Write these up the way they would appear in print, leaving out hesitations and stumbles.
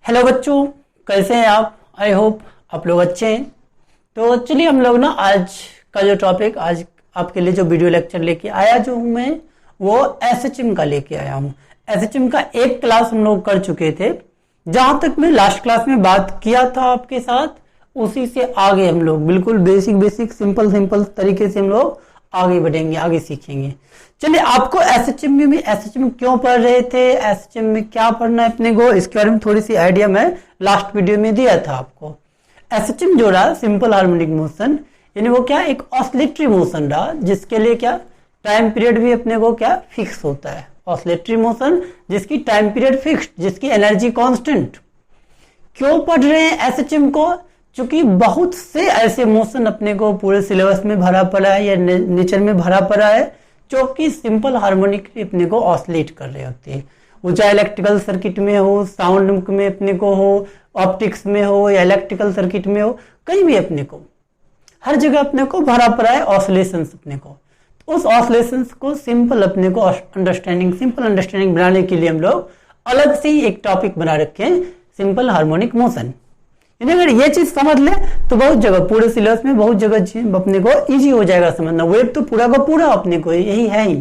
Hello बच्चों, कैसे हैं आप? आई होप आप लोग अच्छे हैं। तो चलिए हम लोग ना आज का जो टॉपिक, आज आपके लिए जो वीडियो लेक्चर लेके आया जो हूँ मैं, वो एसएचएम का लेके आया हूँ। एसएचएम का एक क्लास हम लोग कर चुके थे। जहां तक मैं लास्ट क्लास में बात किया था आपके साथ, उसी से आगे हम लोग बिल्कुल बेसिक सिंपल तरीके से हम लोग आगे बढ़ेंगे, आगे सीखेंगे। चलिए, आपको एसएचएम में एसएचएम क्यों पढ़ रहे थे, एसएचएम में क्या पढ़ना है अपने को, इसके बारे में थोड़ी सी आइडिया मैं लास्ट वीडियो में दिया था आपको। एसएचएम जो रहा सिंपल हार्मोनिक मोशन, यानी वो क्या एक ऑसिलेटरी मोशन रहा, जिसके लिए क्या टाइम पीरियड भी अपने को क्या फिक्स होता है। ऑसिलेटरी मोशन जिसकी टाइम पीरियड फिक्स्ड, जिसकी एनर्जी कांस्टेंट। क्यों पढ़ रहे हैं एसएचएम को? क्योंकि बहुत से ऐसे मोशन अपने को पूरे सिलेबस में भरा पड़ा है या नेचर में भरा पड़ा है, जो कि सिंपल हार्मोनिक अपने को ऑसिलेट कर रहे होते हैं। वो चाहे इलेक्ट्रिकल सर्किट में हो, साउंड में अपने को हो, ऑप्टिक्स में हो या इलेक्ट्रिकल सर्किट में हो, कहीं भी अपने को हर जगह अपने को भरा पड़ा है ऑसिलेशंस अपने को। उस ऑसिलेशंस को सिंपल अपने को सिंपल अंडरस्टैंडिंग बनाने के लिए हम लोग अलग से ही एक टॉपिक बना रखे हैं, सिंपल हार्मोनिक मोशन। यानी अगर ये चीज समझ ले तो बहुत जगह पूरे सिलेबस में बहुत जगह अपने को इजी हो जाएगा समझना। वेव तो पूरा का पूरा अपने को यही है ही,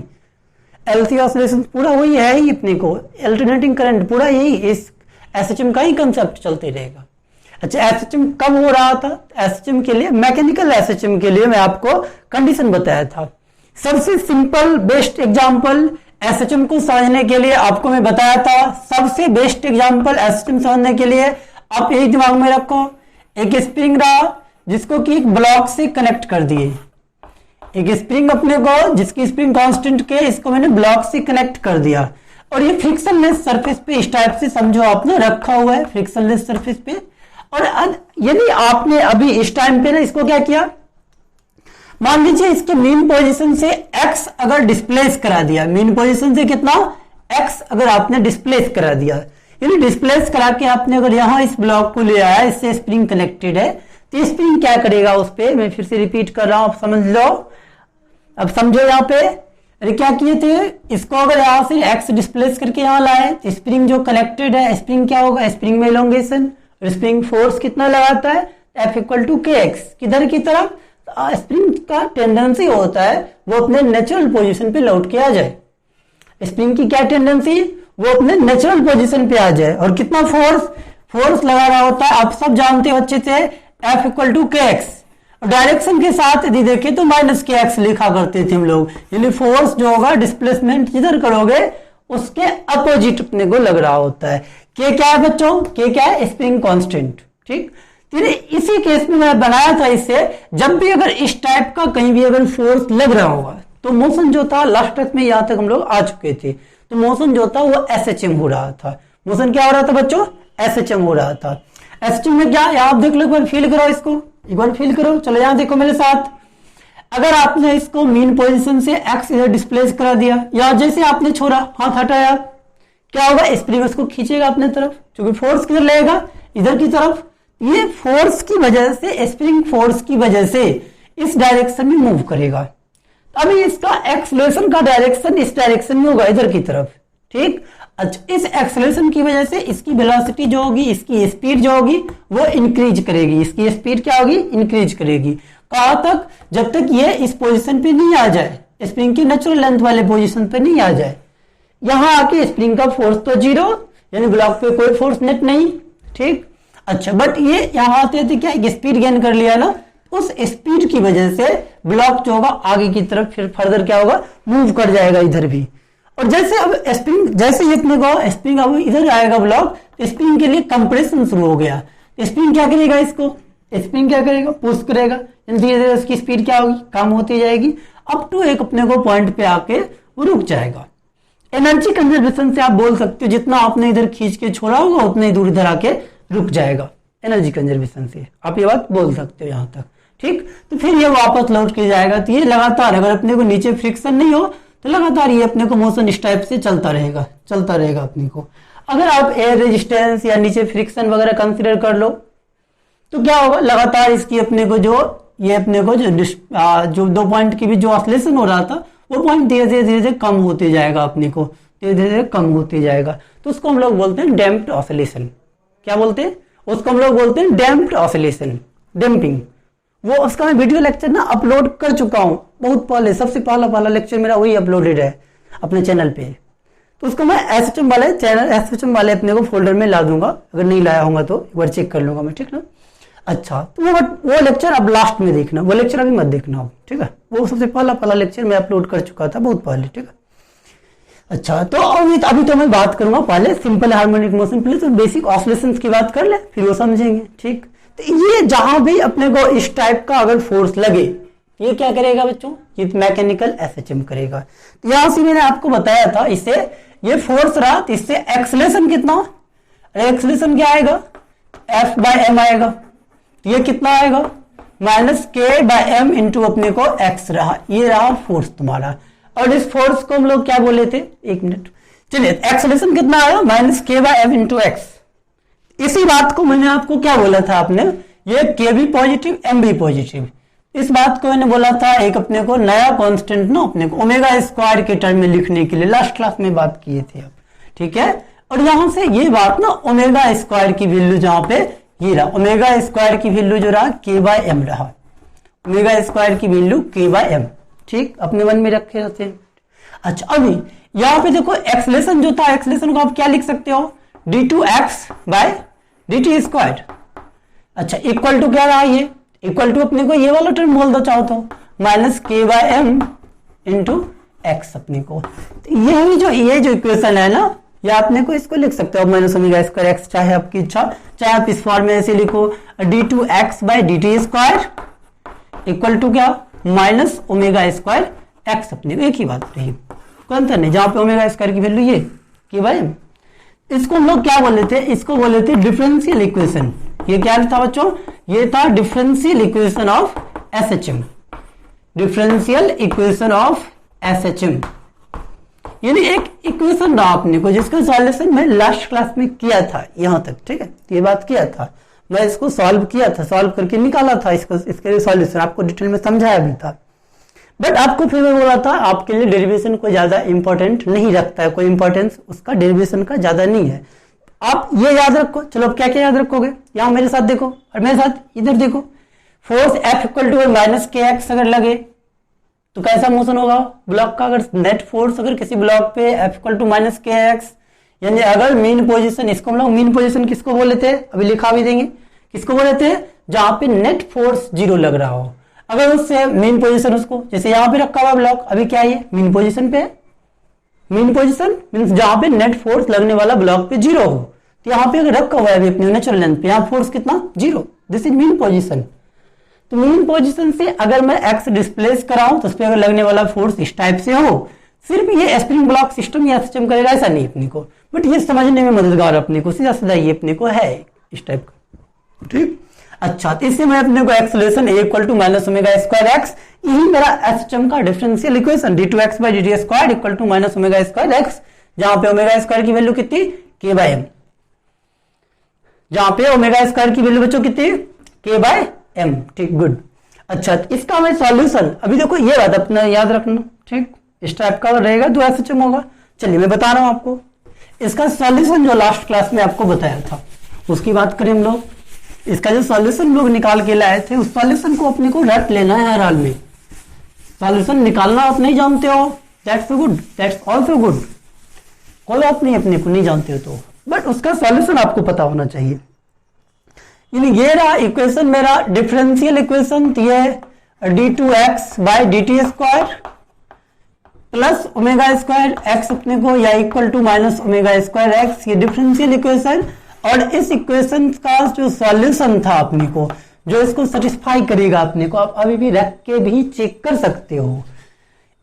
एलसी ऑसिलेशन पूरा वही है ही अपने को, अल्टरनेटिंग करंट पूरा यही, इस एसएचएम का ही कंसेप्ट चलते रहेगा। अच्छा, एसएचएम कब हो रहा था? एसएचएम के लिए, मैकेनिकल एसएचएम के लिए मैं आपको कंडीशन बताया था। सबसे सिंपल बेस्ट एग्जांपल एसएचएम को समझने के लिए आपको मैं बताया था। सबसे बेस्ट एग्जांपल एसएचएम समझने के लिए आप यही दिमाग में रखो, एक स्प्रिंग रहा जिसको कि एक ब्लॉक से कनेक्ट कर दिए। एक स्प्रिंग अपने को जिसकी स्प्रिंग कांस्टेंट के, इसको मैंने ब्लॉक से कनेक्ट कर दिया और ये फ्रिक्शनलेस सरफेस पे इस टाइप से समझो आपने रखा हुआ है, फ्रिक्शनलेस सरफेस पे। और यदि आपने अभी इस टाइम पे ना इसको क्या किया, मान लीजिए इसके मीन पोजीशन से x अगर डिस्प्लेस करा दिया, मीन पोजीशन से कितना x अगर आपने डिस्प्लेस करा दिया, यानी डिस्प्लेस करा के आपने अगर यहां इस ब्लॉक को ले आया, इससे स्प्रिंग कनेक्टेड है, तो स्प्रिंग क्या करेगा उस पे, मैं फिर से रिपीट कर रहा हूं, आप समझ लो। अब समझो यहाँ पे अरे क्या किए थे, इसको अगर यहां से x डिस्प्लेस करके यहां लाए, तो स्प्रिंग जो कनेक्टेड है, स्प्रिंग क्या होगा, स्प्रिंग में इलोंगेशन, स्प्रिंग फोर्स कितना लगाता है, F = kx, किधर की तरफ, स्प्रिंग का टेंडेंसी होता है वो अपने नेचुरल पोजीशन पे लौट के आ जाए। स्प्रिंग की क्या टेंडेंसी, वो अपने नेचुरल पोजीशन पे आ जाए। और कितना फोर्स लगा रहा होता है, आप सब जानते हो अच्छे से, F = kx। डायरेक्शन के साथ यदि देखें तो -kx लिखा करते थे हम लोग, यानी फोर्स जो होगा डिस्प्लेसमेंट जिधर करोगे उसके अपोजिट अपने को लग रहा होता है। के क्या है बच्चों, के क्या है, स्प्रिंग कांस्टेंट। ठीक, इसी केस में मैं बनाया था इससे, जब भी अगर इस टाइप का कहीं भी अगर फोर्स लग रहा होगा तो मोशन जो था, लास्ट तक में यहां तक हम लोग आ चुके थे, तो मोशन जो था वो एसएचएम हो रहा था। मोशन क्या हो रहा था बच्चों, एसएचएम हो रहा था। एसएचएम में क्या, आप देख लो, एक बार फील करो इसको, एक बार फील करो, चलो यहां देखो मेरे साथ। अगर आपने इसको मीन पोजीशन से एक्स इधर डिस्प्लेस करा दिया, या जैसे आपने छोड़ा, हाथ हटाया, क्या होगा, स्प्रिंग उसको खींचेगा अपने तरफ, क्योंकि फोर्स किधर लगेगा, इधर की तरफ। ये फोर्स की वजह से, स्प्रिंग फोर्स की वजह से इस डायरेक्शन में मूव करेगा। अभी इसका एक्सेलरेशन का डायरेक्शन इस डायरेक्शन में होगा, इधर की तरफ। ठीक, अच्छा, इस एक्सेलरेशन की वजह से इसकी वेलोसिटी जो होगी, इसकी स्पीड जो होगी वो इंक्रीज करेगी। इसकी स्पीड क्या होगी, इंक्रीज करेगी। कहां तक, जब तक ये इस पोजीशन पे नहीं आ जाए, स्प्रिंग की नेचुरल लेंथ वाले पोजीशन पे नहीं आ जाए। यहां आके स्प्रिंग का फोर्स तो 0, यानी ब्लॉक पे कोई फोर्स नेट नहीं। ठीक, अच्छा, बट ये यहां आते थे क्या, एक स्पीड गेन कर लिया ना, उस स्पीड की वजह से ब्लॉक जो होगा आगे की तरफ फिर फर्दर क्या होगा, मूव कर जाएगा इधर भी। और जैसे अब स्प्रिंग, जैसे ही अपने को स्प्रिंग अब इधर आएगा ब्लॉक, स्प्रिंग के लिए कंप्रेशन शुरू हो गया। स्प्रिंग क्या करेगा, इसको स्प्रिंग क्या करेगा, पुश करेगा, धीरे धीरे उसकी स्पीड क्या होगी, कम होती जाएगी, अप टू एक अपने को पॉइंट पे आके वो रुक जाएगा। एनर्जी कंजर्वेशन से आप बोल सकते हो, जितना आपने इधर खींच के छोड़ा होगा उतना ही दूर इधर आके रुक जाएगा। एनर्जी कंजर्वेशन से आप ये बात बोल सकते हो यहां तक। ठीक, तो फिर ये वापस लौट के जाएगा। तो ये लगातार, अगर अपने को नीचे फ्रिक्शन नहीं हो तो लगातार ये अपने को मोशन इस टाइप से चलता रहेगा अपने को। अगर आप एयर रेजिस्टेंस या नीचे फ्रिक्शन वगैरह कंसिडर कर लो तो क्या होगा, लगातार इसकी अपने को जो ये अपने को जो 2 पॉइंट की भी जो ऑसिलेशन हो रहा था वो पॉइंट धीरे धीरे कम होते जाएगा, अपने को धीरे धीरे कम होते जाएगा। तो उसको हम लोग बोलते हैं डैम्प्ड ऑसिलेशन। क्या बोलते हैं उसको, हम लोग बोलते हैं डैम्प्ड ऑसिलेशन, डैम्पिंग। वो उसका मैं वीडियो लेक्चर ना अपलोड कर चुका हूँ बहुत पहले, सबसे पहला लेक्चर मेरा वही अपलोडेड है अपने चैनल पे। तो उसको मैं एसएचएम वाले चैनल, एसएचएम वाले अपने को फोल्डर में ला दूंगा, अगर नहीं लाया होगा तो एक बार चेक कर लूंगा मैं, ठीक ना। अच्छा, तो वो लेक्चर अब लास्ट में देखना, वो लेक्चर अभी मत देखना हो, ठीक है। वो सबसे पहला लेक्चर मैं अपलोड कर चुका था बहुत पहले, ठीक है। अच्छा, तो अभी तो मैं बात करूंगा पहले सिंपल हार्मोनिक मोशन, पहले तो बेसिक ऑसिलेशंस की बात कर ले, फिर वो समझेंगे, ठीक। तो ये जहां भी अपने को इस टाइप का अगर फोर्स लगे, ये क्या करेगा बच्चों, ये मैकेनिकल एसएचएम करेगा। तो यहां से मैंने आपको बताया था, इससे ये फोर्स रहा, तो इससे एक्सलेशन कितना, एक्सलेशन क्या आएगा, एफ बाय एम आएगा। तो ये कितना आएगा, माइनस के बाय एम इंटू अपने को एक्स रहा, ये रहा फोर्स तुम्हारा। और इस फोर्स को हम लोग क्या बोले थे, एक मिनट, चलिए एक्सलेशन कितना आया, माइनस के बाय एम इंटू एक्स। इसी बात को मैंने आपको क्या बोला था, आपने ये के भी पॉजिटिव एम भी पॉजिटिव, इस बात को मैंने बोला था एक अपने को नया कांस्टेंट ना अपने को ओमेगा स्क्वायर के टर्म में लिखने के लिए, लास्ट क्लास में बात किए थे आप, ठीक है। और यहां से ये बात ना ओमेगा स्क्वायर की वैल्यू जहां पे ये रहा, ओमेगा स्क्वायर की वैल्यू जो रहा के बाय एम रहा, ओमेगा स्क्वायर की वैल्यू के बाय एम, ठीक, अपने मन में रखे रहते हैं। अच्छा, अभी यहां पे देखो एक्सलेशन जो था, एक्सलेशन को आप क्या लिख सकते हो, d2x बाय dt स्क्वायर। अच्छा, इक्वल टू क्या रहा, ये इक्वल टू अपने को ये वाला टर्म बोल दो चाहो तो, माइनस के बाय एम इंटू एक्स अपने को। तो ये जो इक्वेशन है ना, ये आपने को इसको लिख सकते हो माइनस ओमेगा स्क्वायर एक्स, चाहे आपकी इच्छा, चाहे आप इस फॉर्म में ऐसे लिखो, d2x by dt square equal to क्या, माइनस ओमेगा स्क्वायर एक्स अपने को, एक ही बात रही, कोई अंतर नहीं, जहां पे ओमेगा स्क्वायर की वैल्यू ये के बाय एम। इसको हम लोग क्या बोले थे, इसको बोले थे डिफरेंशियल इक्वेशन। ये क्या था बच्चों, ये था differential equation of SHM, differential equation of SHM, यानी एक इक्वेशन रहा अपने को जिसका सॉल्यूशन मैं लास्ट क्लास में किया था यहां तक, ठीक है। ये बात किया था, मैं इसको सॉल्व किया था, सॉल्व करके निकाला था इसको, इसके सॉल्यूशन आपको डिटेल में समझाया भी था। बट आपको फिर मैं बोला था आपके लिए डेरिवेशन को ज्यादा इंपॉर्टेंट नहीं रखता है, कोई इंपॉर्टेंस उसका डेरिवेशन का ज्यादा नहीं है। आप ये याद रखो, चलो क्या क्या याद रखोगे, यहां मेरे साथ देखो और मेरे साथ इधर देखो, force F equal to minus k x अगर लगे तो कैसा मोशन होगा ब्लॉक का, अगर नेट फोर्स अगर किसी ब्लॉक पे F equal to minus k x, यानी अगर मीन पोजीशन, इसको हम लोग मीन पोजीशन किसको बोले थे, अभी लिखा भी देंगे, किसको बोले थे, जहां पे नेट फोर्स 0 लग रहा हो, अगर उससे मीन पोजीशन उसको, जैसे यहां पे रखा हुआ ब्लॉक, अभी क्या है मीन पोजीशन पे, मीन पोजीशन मींस जहां पे नेट फोर्स लगने वाला ब्लॉक पे 0 हो, तो यहां पे अगर रखा हुआ है अभी अपने नेचुरल लेंथ पे, यहां फोर्स कितना 0, दिस इज मीन पोजीशन। तो मीन पोजीशन से अगर मैं एक्स डिस्प्लेस कराऊं तो उस पर अगर लगने वाला फोर्स इस टाइप से हो, सिर्फ ये स्प्रिंग ब्लॉक सिस्टम या सिस्टम करेगा ऐसा नहीं अपने को, बट ये समझने में मददगार अपने को, सीधा सीधा ये अपने को है इस टाइप का, ठीक। अच्छा, तो इससे मैं अपने को acceleration a equal to minus omega square x, यही मेरा एसएचएम का differential equation, d2x by dt square equal to minus omega square x, जहां पे ओमेगा स्क्वायर की वैल्यू कितनी के बाय एम, जहां पे ओमेगा स्क्वायर की वैल्यू बच्चों कितनी के बाय एम, ठीक, गुड। अच्छा, इसका मैं सॉल्यूशन, अभी देखो ये बात अपना याद रखना, ठीक, इस टाइप का रहेगा तो एसएचएम होगा। चलिए मैं बता रहा हूं आपको इसका सॉल्यूशन, जो लास्ट क्लास में आपको बताया था उसकी बात करें हम लोग। इसका जो सॉल्यूशन लोग निकाल के लाए थे, उस सॉल्यूशन को अपने को रट लेना है हर हाल में, सॉल्यूशन निकालना आप नहीं जानते हो, that's good, that's also good, कोई बात नहीं अपने को नहीं जानते हो तो, बट उसका सॉल्यूशन आपको पता होना चाहिए। यानी ये रहा इक्वेशन मेरा डिफरेंशियल इक्वेशन, ये d2x by dt square plus omega square x अपने को, या equal to minus omega square x, ये डिफरेंशियल इक्वेशन। और इस इक्वेशन का जो सॉल्यूशन था अपने को, जो इसको सेटिस्फाई करेगा अपने को, आप अभी भी रख के भी चेक कर सकते हो।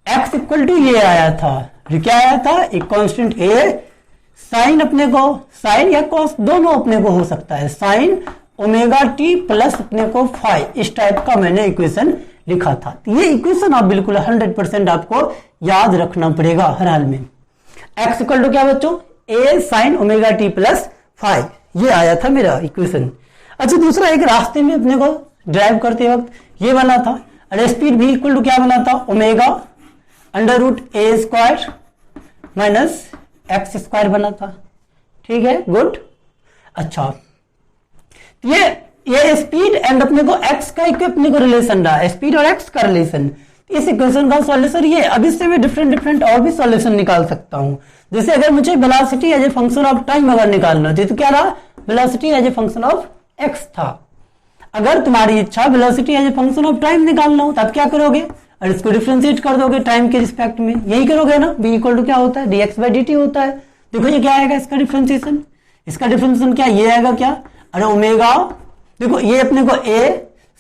x इक्वल टू ये आया था, क्या आया था, एक कांस्टेंट a, साइन अपने को, साइन या कॉस दोनों अपने को हो सकता है, साइन ओमेगा टी प्लस अपने को फाई, इस टाइप का मैंने इक्वेशन लिखा था। तो ये इक्वेशन आप बिल्कुल 100% आपको याद रखना पड़ेगा हर हाल में। x इक्वल टू क्या बच्चों, a sine omega T plus phi, ये आया था मेरा इक्वेशन। अच्छा, दूसरा एक रास्ते में अपने को ड्राइव करते वक्त ये बना था, और स्पीड भी इक्वल टू क्या बना था, ओमेगा अंडर रूट ए स्क्वायर माइनस एक्स स्क्वायर बना था, ठीक है, गुड। अच्छा, ये स्पीड एंड अपने को एक्स का अपने को रिलेशन रहा, स्पीड और एक्स का रिलेशन। इस इक्वेशन का सॉल्यूशन ये। अब इससे मैं डिफरेंट और भी सॉल्यूशन निकाल सकता हूं। जैसे अगर मुझे velocity as a function of time अगर निकालना होती तो क्या रहा, velocity as a function of x था। अगर तुम्हारी इच्छा velocity as a function of time निकालना हो तब क्या करोगे, और इसको डिफरेंशिएट कर दोगे टाइम के रिस्पेक्ट में, यही करोगे ना। b इक्वल टू क्या होता है, dx/dt होता है। देखो ये क्या आएगा इसका डिफरेंशिएशन, इसका डिफरेंशिएशन क्या ये आएगा क्या, अरे ओमेगा, देखो ये अपने को a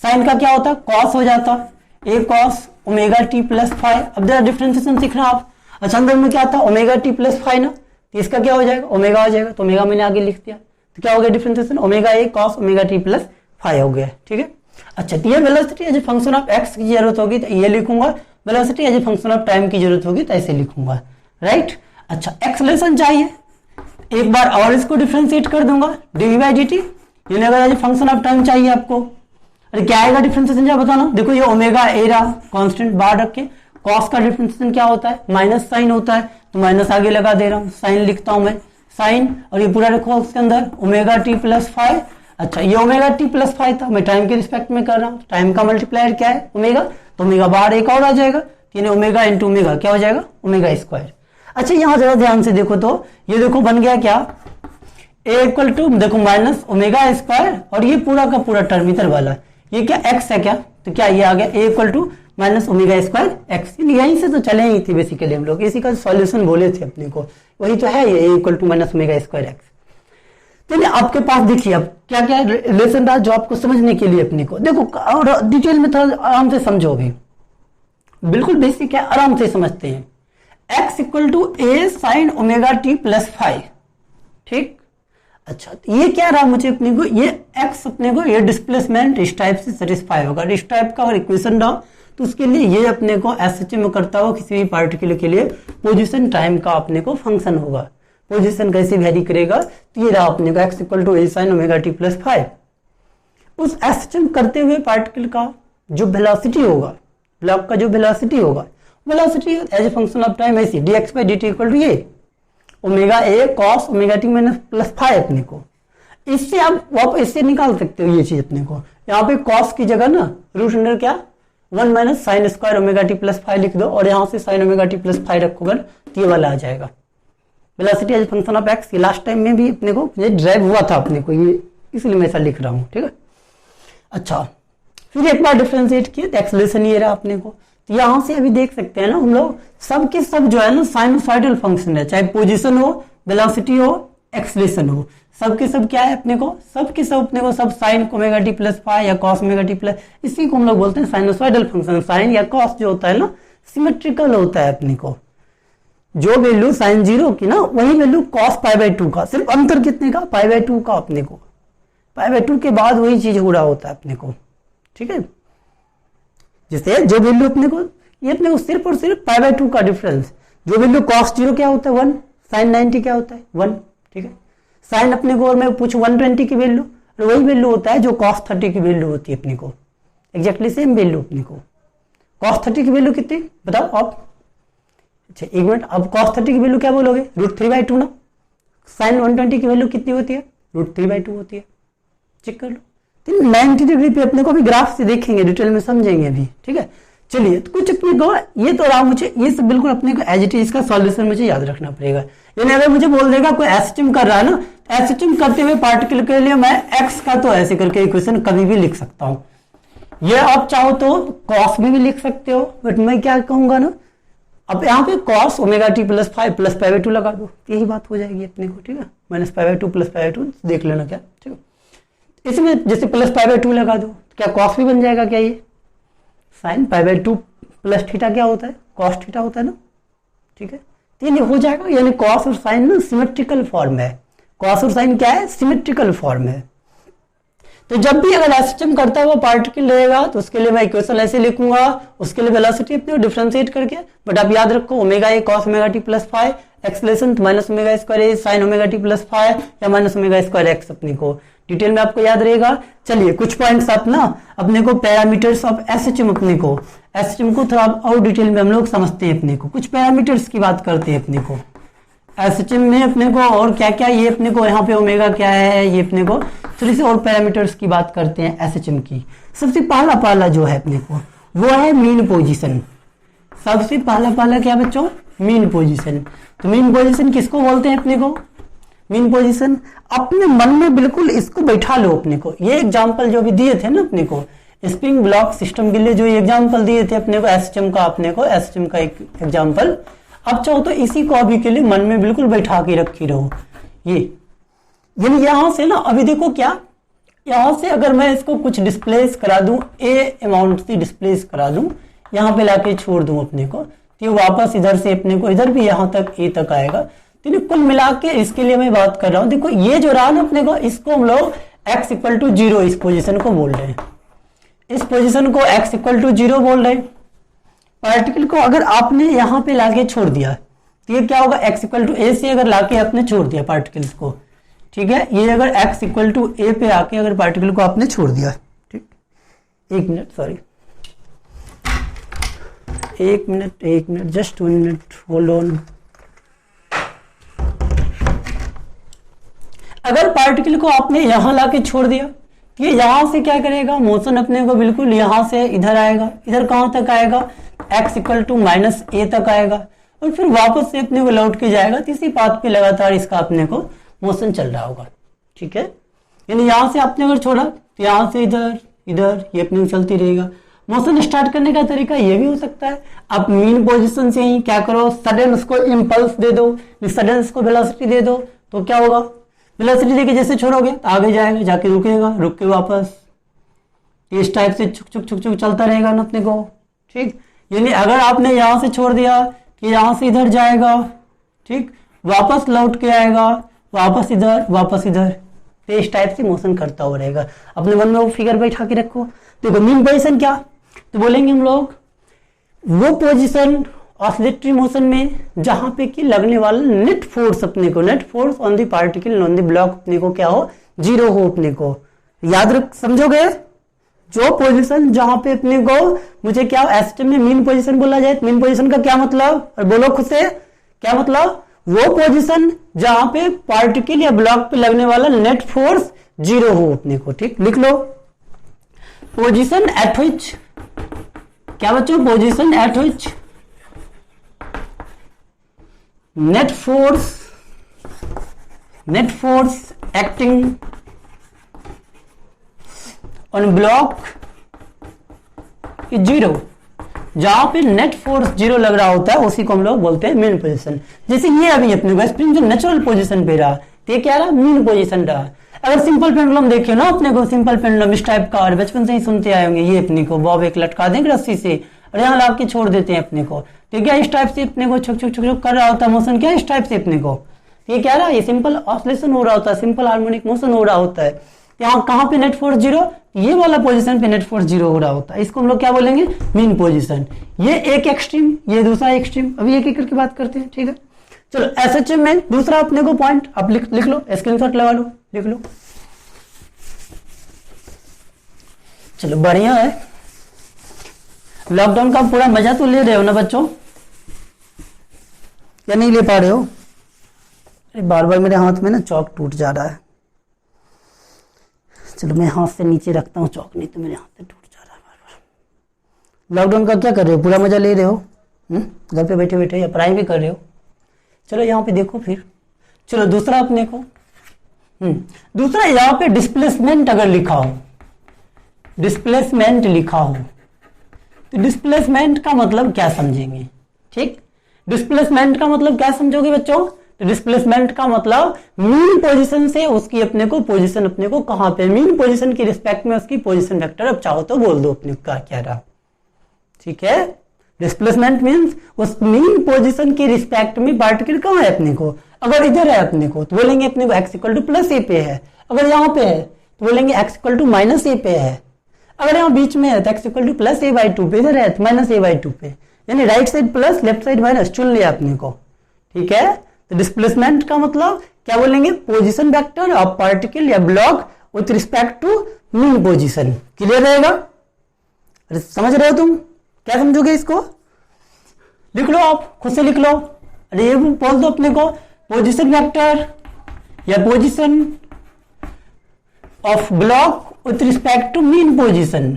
साइन का क्या होता है cos हो जाता, a cos omega t plus five. अब जरा डिफरेंशिएशन सीखना आप। अच्छा अंदर में क्या था ओमेगा t प्लस फाइव ना, तो इसका क्या हो जाएगा ओमेगा हो जाएगा, तो ओमेगा मैंने आगे लिख दिया, तो क्या हो गया differentiation omega a cos omega t plus five हो गया। ठीक है। अच्छा तो ये velocity as a function of x की जरूरत होगी तो ये लिखूंगा, velocity as a function of time की जरूरत होगी तो ऐसे लिखूंगा, राइट। अच्छा एक्सलेशन चाहिए, एक बार और इसको डिफरेंशिएट कर दूंगा dv/dt, ये अगर as a function of time चाहिए आपको। अरे क्या आएगा डिफरेंशिएशन जरा बताना। देखो ये ओमेगा a रहा कांस्टेंट बाहर रख के, कॉस का डिफरेंशिएशन क्या होता है माइनस साइन होता है, तो माइनस आगे लगा दे रहा हूँ, साइन लिखता हूं मैं साइन, और ये पूरा रखो उसके अंदर ओमेगा t प्लस फाइव। अच्छा ये ओमेगा t प्लस फाइव था, मैं टाइम के रिस्पेक्ट में कर रहा हूँ, टाइम का मल्टीप्लायर क्या है ओमेगा, तो ओमेगा बाहर एक और आ जाएगा, यानी ओमेगा इंटू ओमेगा क्या हो जाएगा ओमेगा स्क्वायर। अच्छा यहाँ जरा ध्यान से देखो तो ये देखो बन गया क्या, a इक्वल टू देखो माइनस ओमेगा स्क्वायर, और ये पूरा का पूरा टर्म इधर वाला ये क्या x है क्या, तो क्या ये आ गया a equal to minus omega square x. यहीं से तो चले ही थे बेसिकली हम लोग, इसी का सॉल्यूशन बोले थे अपने को, वही तो है ये a equal to minus omega square x. चलिए आपके पास देखिए अब क्या क्या रिलेशन रहा जो आपको समझने के लिए अपने को देखो, और डिटेल में थोड़ा आराम से समझो, भी बिल्कुल बेसिक है आराम से समझते हैं। x equal to a sine omega t plus five, ठीक। अच्छा तो ये क्या रहा मुझे अपने को, ये x अपने को ये डिस्प्लेसमेंट इस टाइप से सेटिस्फाई होगा, इस टाइप का अगर इक्वेशन रहा तो उसके लिए ये अपने को एसएचएम में करता हुआ किसी भी पार्टिकल के लिए पोजीशन टाइम का अपने को फंक्शन होगा। पोजीशन कैसे वेरी करेगा, तो ये रहा अपने को x equal to a sine omega t plus five. उस एसएचएम करते हुए पार्टिकल का जो वेलोसिटी होगा, ब्लॉक का जो वेलोसिटी होगा, velocity as a function of time ऐसी dx/dt इक्वल टू ये omega a cos omega t minus plus five अपने को। इससे आप इससे निकाल सकते हो ये चीज अपने को, यहाँ पे cos की जगह ना रूट अंडर क्या 1 minus sine square omega t plus five लिख दो, और यहाँ से sine omega t plus five रखोगे तो ये वाला आ जाएगा velocity as function of x. ये लास्ट टाइम में भी अपने को ये ड्राइव हुआ था अपने को, ये इसलिए मैं ऐसा लिख रहा हूँ, ठीक है। अच्छा फिर एक बार डिफरेंशिएट किए तो एक्सलेशन ये रहा अपने को, तो यहाँ से अभी देख सकते हैं ना हम लोग सब के सब जो है ना साइनोसॉइडल फंक्शन है, चाहे पोजीशन हो वेलोसिटी हो एक्सलेशन हो, सब के सब क्या है अपने को, सब के सब अपने को सब sign omega T plus five या कॉस ओमेगा टी प्लस, इसी को हम लोग बोलते हैं साइनोसॉइडल फंक्शन। साइन या कॉस जो होता है ना सिमेट्रिकल होता है अपने को, जो वैल्यू साइन जीरो की ना वही value cos pi by two का, सिर्फ अंतर कितने का पाई बाई टू का अपने को, पाई बाई टू के बाद वही चीज हो रहा होता है अपने को, ठीक है। जिससे जो वैल्यू अपने को ये अपने को सिर्फ और सिर्फ पाई बाई टू का डिफरेंस, जो वैल्यू कॉस जीरो क्या होता है 1, साइन 90 क्या होता है 1, ठीक है। साइन अपने को और मैं पूछूं 120 की वैल्यू, और वही वैल्यू होता है जो कॉस 30 की वैल्यू होती है अपने को, एग्जैक्टली सेम वैल्यू अपने को। कॉस 30 की वैल्यू कितनी बताओ आप, अच्छा एक मिनट, अब cos 30 की वैल्यू क्या बोलोगे √3/2 ना, साइन 120 की वैल्यू कितनी होती है √3/2 होती है, चेक कर लो। तो 90 डिग्री पे अपने को भी ग्राफ से देखेंगे, डिटेल में समझेंगे अभी, ठीक है। चलिए तो कुछ अपने को ये तो रहा, मुझे ये सब बिल्कुल अपने को एज इट इज इसका सॉल्यूशन मुझे याद रखना पड़ेगा। यानी अगर मुझे बोल देगा कोई एसएचएम कर रहा है ना, एसएचएम करते हुए पार्टिकल के लिए मैं एक्स का तो ऐसे करके इक्वेशन कभी भी लिख सकता हूँ, ये आप चाहो तो कॉस में भी लिख सकते हो, बट मैं क्या कहूंगा ना, अब यहाँ पे cos omega T plus five plus pi by two लगा दो, यही बात हो जाएगी अपने को, ठीक है। Minus pi by two plus pi by two देख लेना क्या, ठीक है। इसमें जैसे प्लस पाई बाई टू लगा दो क्या cos भी बन जाएगा क्या, ये sine pi by two plus theta क्या होता है cos थीटा होता है ना, ठीक है। तो ये हो जाएगा, यानी cos और साइन ना सिमेट्रिकल फॉर्म है, cos और साइन क्या है सिमेट्रिकल फॉर्म है। तो जब भी अगर एसएचएम करता हुआ पार्टिकल रहेगा तो उसके लिए मैं इक्वेशन ऐसे लिखूंगा, उसके लिए वेलोसिटी अपने डिफरेंशिएट करके, बट आप याद रखो omega A cos omega T plus five acceleration minus omega square A sine omega T plus five या माइनस ओमेगा स्क्वायर एक्स अपने को डिटेल में आपको याद रहेगा। चलिए कुछ पॉइंट्स आप ना अपने को पैरामीटर्स ऑफ एसएचएम, अपने को एसएचएम को थोड़ा और डिटेल में हम लोग समझते हैं, अपने को कुछ पैरामीटर्स की बात करते हैं अपने को। एसएचएम में अपने को और क्या क्या, ये अपने को यहाँ पे ओमेगा क्या है, ये अपने को थोड़ी सी और पैरामीटर्स की बात करते हैं एसएचएम की। सबसे पहला जो है अपने को वो है मीन पोजीशन। सबसे पहला क्या बच्चों, मीन पोजीशन। तो मीन पोजीशन किसको बोलते हैं अपने को, मीन पोजीशन। अपने मन में बिल्कुल इसको बैठा लो अपने को। ये एग्जांपल जो भी दिए थे ना अपने को स्प्रिंग ब्लॉक सिस्टम के लिए, जो एग्जांपल दिए थे अपने को एसएचएम का, अपने को एसएचएम का एक एग्जांपल। अब चाहो तो इसी को अभी के लिए मन में बिल्कुल बैठा के रखी रहो। ये यानी यहां से ना, अभी देखो क्या, यहां से अगर मैं इसको कुछ डिस्प्लेस करा दूं, ए अमाउंट से डिस्प्लेस करा दूं, यहां पे लाके छोड़ दूं अपने को, तो ये वापस इधर से अपने को इधर भी यहां तक ए तक आएगा। तो कुल मिला के इसके लिए मैं बात कर रहा हूं। देखो ये जो रहा ना अपने को, इसको हम लोग x इक्वल टू 0 इस पोजिशन को बोल रहे हैं। इस पोजिशन को x इक्वल टू 0 बोल रहे हैं। पार्टिकल को अगर आपने यहां पे लाके छोड़ दिया तो ये क्या होगा, x इक्वल टू ए से अगर लाके आपने छोड़ दिया पार्टिकल्स को, ठीक है, ये अगर x इक्वल टू ए पे आके अगर पार्टिकल को आपने छोड़ दिया, ठीक, एक minute just 1 minute hold on. अगर पार्टिकल को आपने यहां लाके छोड़ दिया तो ये यहां से क्या करेगा, मोशन अपने को बिल्कुल यहां से इधर आएगा। इधर कहां तक आएगा, x इक्वल टू माइनस ए तक आएगा, और फिर वापस से अपने को लौट के जाएगा। तो इसी पाथ पे लगातार इसका अपने को मोशन चल रहा होगा, ठीक है। यानी यहां से आपने अगर छोड़ा तो यहां से इधर इधर ये अपने को चलती रहेगा। मोशन स्टार्ट करने का तरीका ये भी हो सकता है, आप मीन पोजीशन से ही क्या करो, सडन उसको इम्पल्स दे दो, सडन उसको वेलोसिटी दे दो, तो क्या होगा, वेलोसिटी देके जैसे छोड़ोगे तो आगे जाएगा, जाके रुकेगा, रुक के वापस इस टाइप से छुक छुक छुक छुक चलता रहेगा ना अपने को, ठीक। यानी अगर आपने यहां से छोड़ दिया कि यहां से इधर जाएगा, ठीक, वापस लौट के आएगा, वापस इधर, तो इस टाइप से मोशन करता हुआ रहेगा। अपने मन में वो फिगर बैठा के रखो। देखो मीन पोजीशन क्या, तो बोलेंगे हम लोग वो पोजीशन ऑसिलेटरी मोशन में जहां पे कि लगने वाला नेट फोर्स अपने को, net force on the particle on the block अपने को क्या हो, 0 हो। अपने को याद रख, समझोगे, जो पोजीशन जहां पे अपने को मुझे क्या एसएचएम में मीन पोजीशन बोला जाए, मीन पोजीशन का क्या मतलब, और बोलो खुद से क्या मतलब, वो पोजीशन जहां पे पार्टिकल या ब्लॉक पे लगने वाला नेट फोर्स 0 हो अपने को, ठीक। लिख लो पोजीशन एट व्हिच, क्या बच्चों, position at which net force acting on block 0, जहां पे नेट फोर्स 0 लग रहा होता है उसी को हम लोग बोलते हैं मीन पोजीशन। जैसे ये अभी अपने को स्प्रिंग जो नेचुरल पोजीशन पे रहा, तो ये क्या रहा, मीन पोजीशन रहा। अगर सिंपल पेंडुलम देखिए ना अपने को, सिंपल पेंडुलम इस टाइप का, और बचपन से ही सुनते आए होंगे, ये अपने को बॉब एक लटका देंगे रस्सी से और यहाँ ला के छोड़ देते हैं अपने को, तो क्या इस टाइप से अपने को छुक छुक छुक छुक कर रहा होता है मोशन, क्या इस टाइप से अपने को, ये क्या रहा, ये सिंपल ऑसिलेशन हो रहा होता है, सिंपल हार्मोनिक मोशन हो रहा होता है। यहाँ कहाँ पे नेट फोर्स 0, ये वाला पोजीशन पे नेट फोर्स 0 हो रहा होता है, इसको हम लोग क्या बोलेंगे, मीन पोजीशन। ये एक एक्सट्रीम, ये दूसरा एक्सट्रीम, अभी एक एक करके बात करते हैं, ठीक है। चलो एसएचएम में दूसरा अपने को पॉइंट आप लिख लो, स्क्रीनशॉट लगा लो, लिख लो। चलो बढ़िया है, लॉकडाउन का पूरा मजा तो ले रहे हो ना बच्चों, या नहीं ले पा रहे हो। अरे बार बार मेरे हाथ में ना चौक टूट जा रहा है, चलो मैं हाथ से नीचे रखता हूँ चौक, नहीं तो मेरे हाथ से टूट जा रहा है बार बार। लॉकडाउन का क्या कर रहे हो, पूरा मजा ले रहे हो, घर पे बैठे बैठे, या पढ़ाई भी कर रहे हो। चलो यहाँ पे देखो फिर, चलो दूसरा अपने को, दूसरा यहाँ पे डिस्प्लेसमेंट अगर लिखा हो, डिस्प्लेसमेंट लिखा हो, तो डिस्प्लेसमेंट का मतलब क्या समझेंगे, ठीक। डिस्प्लेसमेंट का मतलब क्या समझोगे बच्चों, तो डिस्प्लेसमेंट का मतलब मीन पोजीशन से उसकी अपने को पोजीशन अपने को कहां पे, मीन पोजीशन की रिस्पेक्ट में उसकी पोजीशन वेक्टर, अब चाहो तो बोल दो अपने का क्या रहा, ठीक है। डिस्प्लेसमेंट मींस उस मीन पोजीशन की रिस्पेक्ट में पार्टिकल कहां है अपने को, अगर इधर है अपने को तो बोलेंगे अपने को x equal to plus A पे है, अगर यहाँ पे है तो बोलेंगे x equal to minus A पे है, अगर यहाँ बीच में है तो x equal to plus A by 2 पे, इधर है तो माइनस ए बाई 2 पे, यानी right side plus left side minus चुन लिया अपने को, ठीक है। तो डिस्प्लेसमेंट का मतलब क्या बोलेंगे, पोजीशन वेक्टर ऑफ पार्टिकल या block with respect to mean position. Clear रहेगा, अरे समझ रहे हो तुम, क्या समझोगे इसको, लिख लो आप खुद से लिख लो। अरे ये बोल दो अपने को, पोजीशन वेक्टर या position of block with respect to mean position,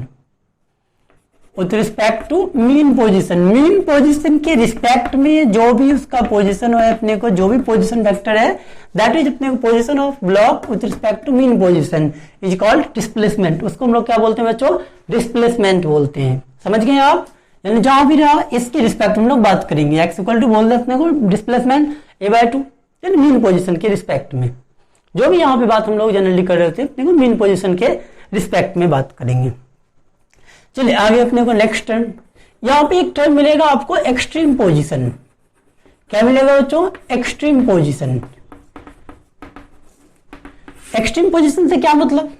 with respect to mean position, mean position के रिस्पेक्ट में जो भी उसका पोजीशन है अपने को, जो भी पोजीशन वेक्टर है दैट इज अपने को position of block with respect to mean position is called displacement. उसको हम लोग क्या बोलते हैं बच्चों? डिस्प्लेसमेंट बोलते हैं। समझ गए आप? यानी जहां भी रहा इसके रिस्पेक्ट हम लोग बात करेंगे। एक्स इक्वल टू बोल दे अपने को डिस्प्लेसमेंट a/2 यानी मीन पोजीशन के रिस्पेक्ट में। जो भी यहाँ पे बात हम लोग जनरली कर रहे थे अपने को मीन पोजीशन के रिस्पेक्ट में बात करेंगे। चलिए आगे अपने को नेक्स्ट टर्म, यहाँ पे एक टर्म मिलेगा आपको एक्सट्रीम पोजीशन। क्या मिलेगा बच्चों? Extreme position. एक्सट्रीम पोजीशन से क्या मतलब?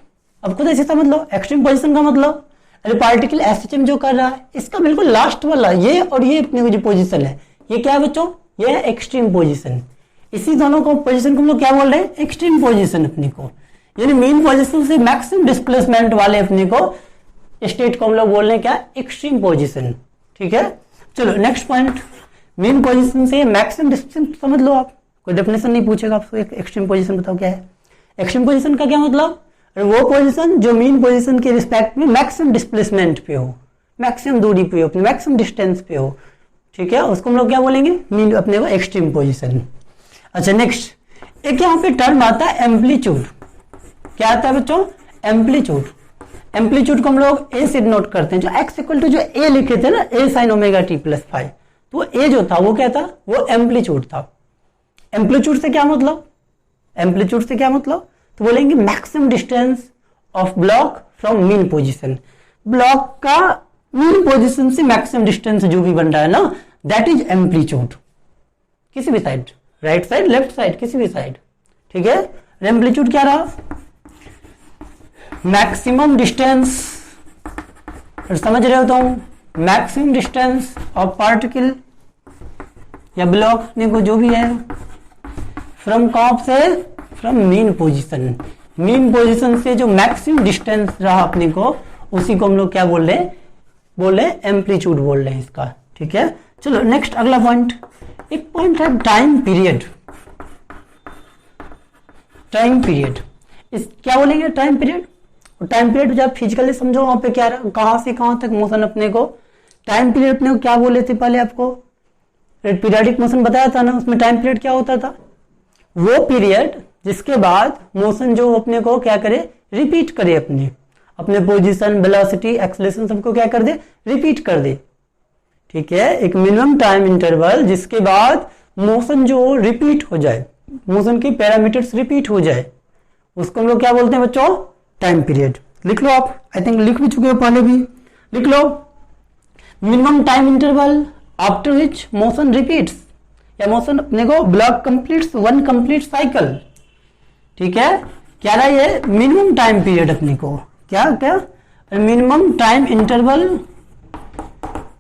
अब खुद ऐसे समझ लो। एक्सट्रीम पोजीशन का मतलब अरे पार्टिकल एसएचएम जो कर रहा है इसका बिल्कुल लास्ट वाला ये और ये अपने को जो पोजीशन है ये क्या है बच्चों? ये है एक्सट्रीम पोजीशन। इसी दोनों को पोजीशन को हम लोग क्या बोल रहे हैं? एक्सट्रीम पोजीशन अपने को, यानी मीन पोजीशन से मैक्सिमम डिस्प्लेसमेंट वाले अपने को स्टेट को हम लोग बोल रहे हैं क्या? Extreme position. ठीक है, चलो नेक्स्ट पॉइंट, मीन पोजीशन से मैक्सिमम डिस्टेंस समझ लो आप। कोई डेफिनेशन नहीं पूछेगा आपको, एक्सट्रीम पोजीशन बताओ क्या है। एक्सट्रीम पोजीशन का क्या मतलब? वो पोजीशन जो मीन पोजीशन के रिस्पेक्ट में मैक्सिमम डिस्प्लेसमेंट पे हो, मैक्सिमम दूरी पे हो, मैक्सिमम डिस्टेंस पे हो। ठीक है, उसको हम लोग क्या बोलेंगे? मीन अपने को एक्सट्रीम पोजीशन। अच्छा नेक्स्ट एक यहाँ पे टर्म आता है एम्पलीट्यूड। क्या आता है बच्चों? एम्पलीट्यूड। एम्पलीट्यूड को हम लोग ए से नोट करते हैं। जो एक्स इक्वल टू जो ए लिखे थे ना, ए साइन ओमेगा टी प्लस 5, तो ए जो था वो क्या था? वो एम्पलीट्यूड था। एम्पलीट्यूड से क्या मतलब? एम्पलीट्यूड से क्या मतलब? तो बोलेंगे maximum distance of block from mean position. Block का मीन पोजीशन से मैक्सिमम डिस्टेंस जो भी बन रहा है ना, दैट इज एम्पलीट्यूड। किसी भी side, right side, left side, किसी भी साइड। ठीक है, एम्पलीट्यूड क्या रहा? मैक्सिमम डिस्टेंस, समझ रहे हो तो मैक्सिमम डिस्टेंस ऑफ पार्टिकल या ब्लॉक को जो भी है फ्रॉम कॉप से, from mean position. Mean position से जो मैक्सिमम डिस्टेंस रहा अपने को, उसी को हम लोग क्या बोल रहे हैं? बोल रहे हैं एम्पलीट्यूड बोल रहे हैं इसका। ठीक है, चलो नेक्स्ट अगला पॉइंट, एक पॉइंट है टाइम पीरियड। टाइम पीरियड इस क्या बोलेंगे? Time period. टाइम पीरियड जब फिजिकली समझो वहां पे क्या रहा, कहां से कहां तक मोशन अपने को। टाइम पीरियड अपने को क्या बोले थे पहले आपको? पीरियडिक मोशन बताया था ना, उसमें टाइम पीरियड क्या होता था? वो पीरियड जिसके बाद मोशन जो अपने को क्या करे? रिपीट करे, अपने पोजीशन, वेलोसिटी, एक्सेलरेशन सबको क्या कर दे? रिपीट कर दे। ठीक है, एक मिनिमम टाइम इंटरवल जिसके बाद मोशन जो रिपीट हो जाए, मोशन के पैरामीटर्स रिपीट हो जाए, उसको हम लोग क्या बोलते हैं बच्चों? Time period. लिख लो आप, आई थिंक लिख भी चुके हो पहले भी, लिख लो। Minimum time interval after which motion repeats, या मोशन अपने को block completes one complete cycle. ठीक है, क्या रहा ये? मिनिमम टाइम पीरियड अपने को क्या क्या? Minimum time interval,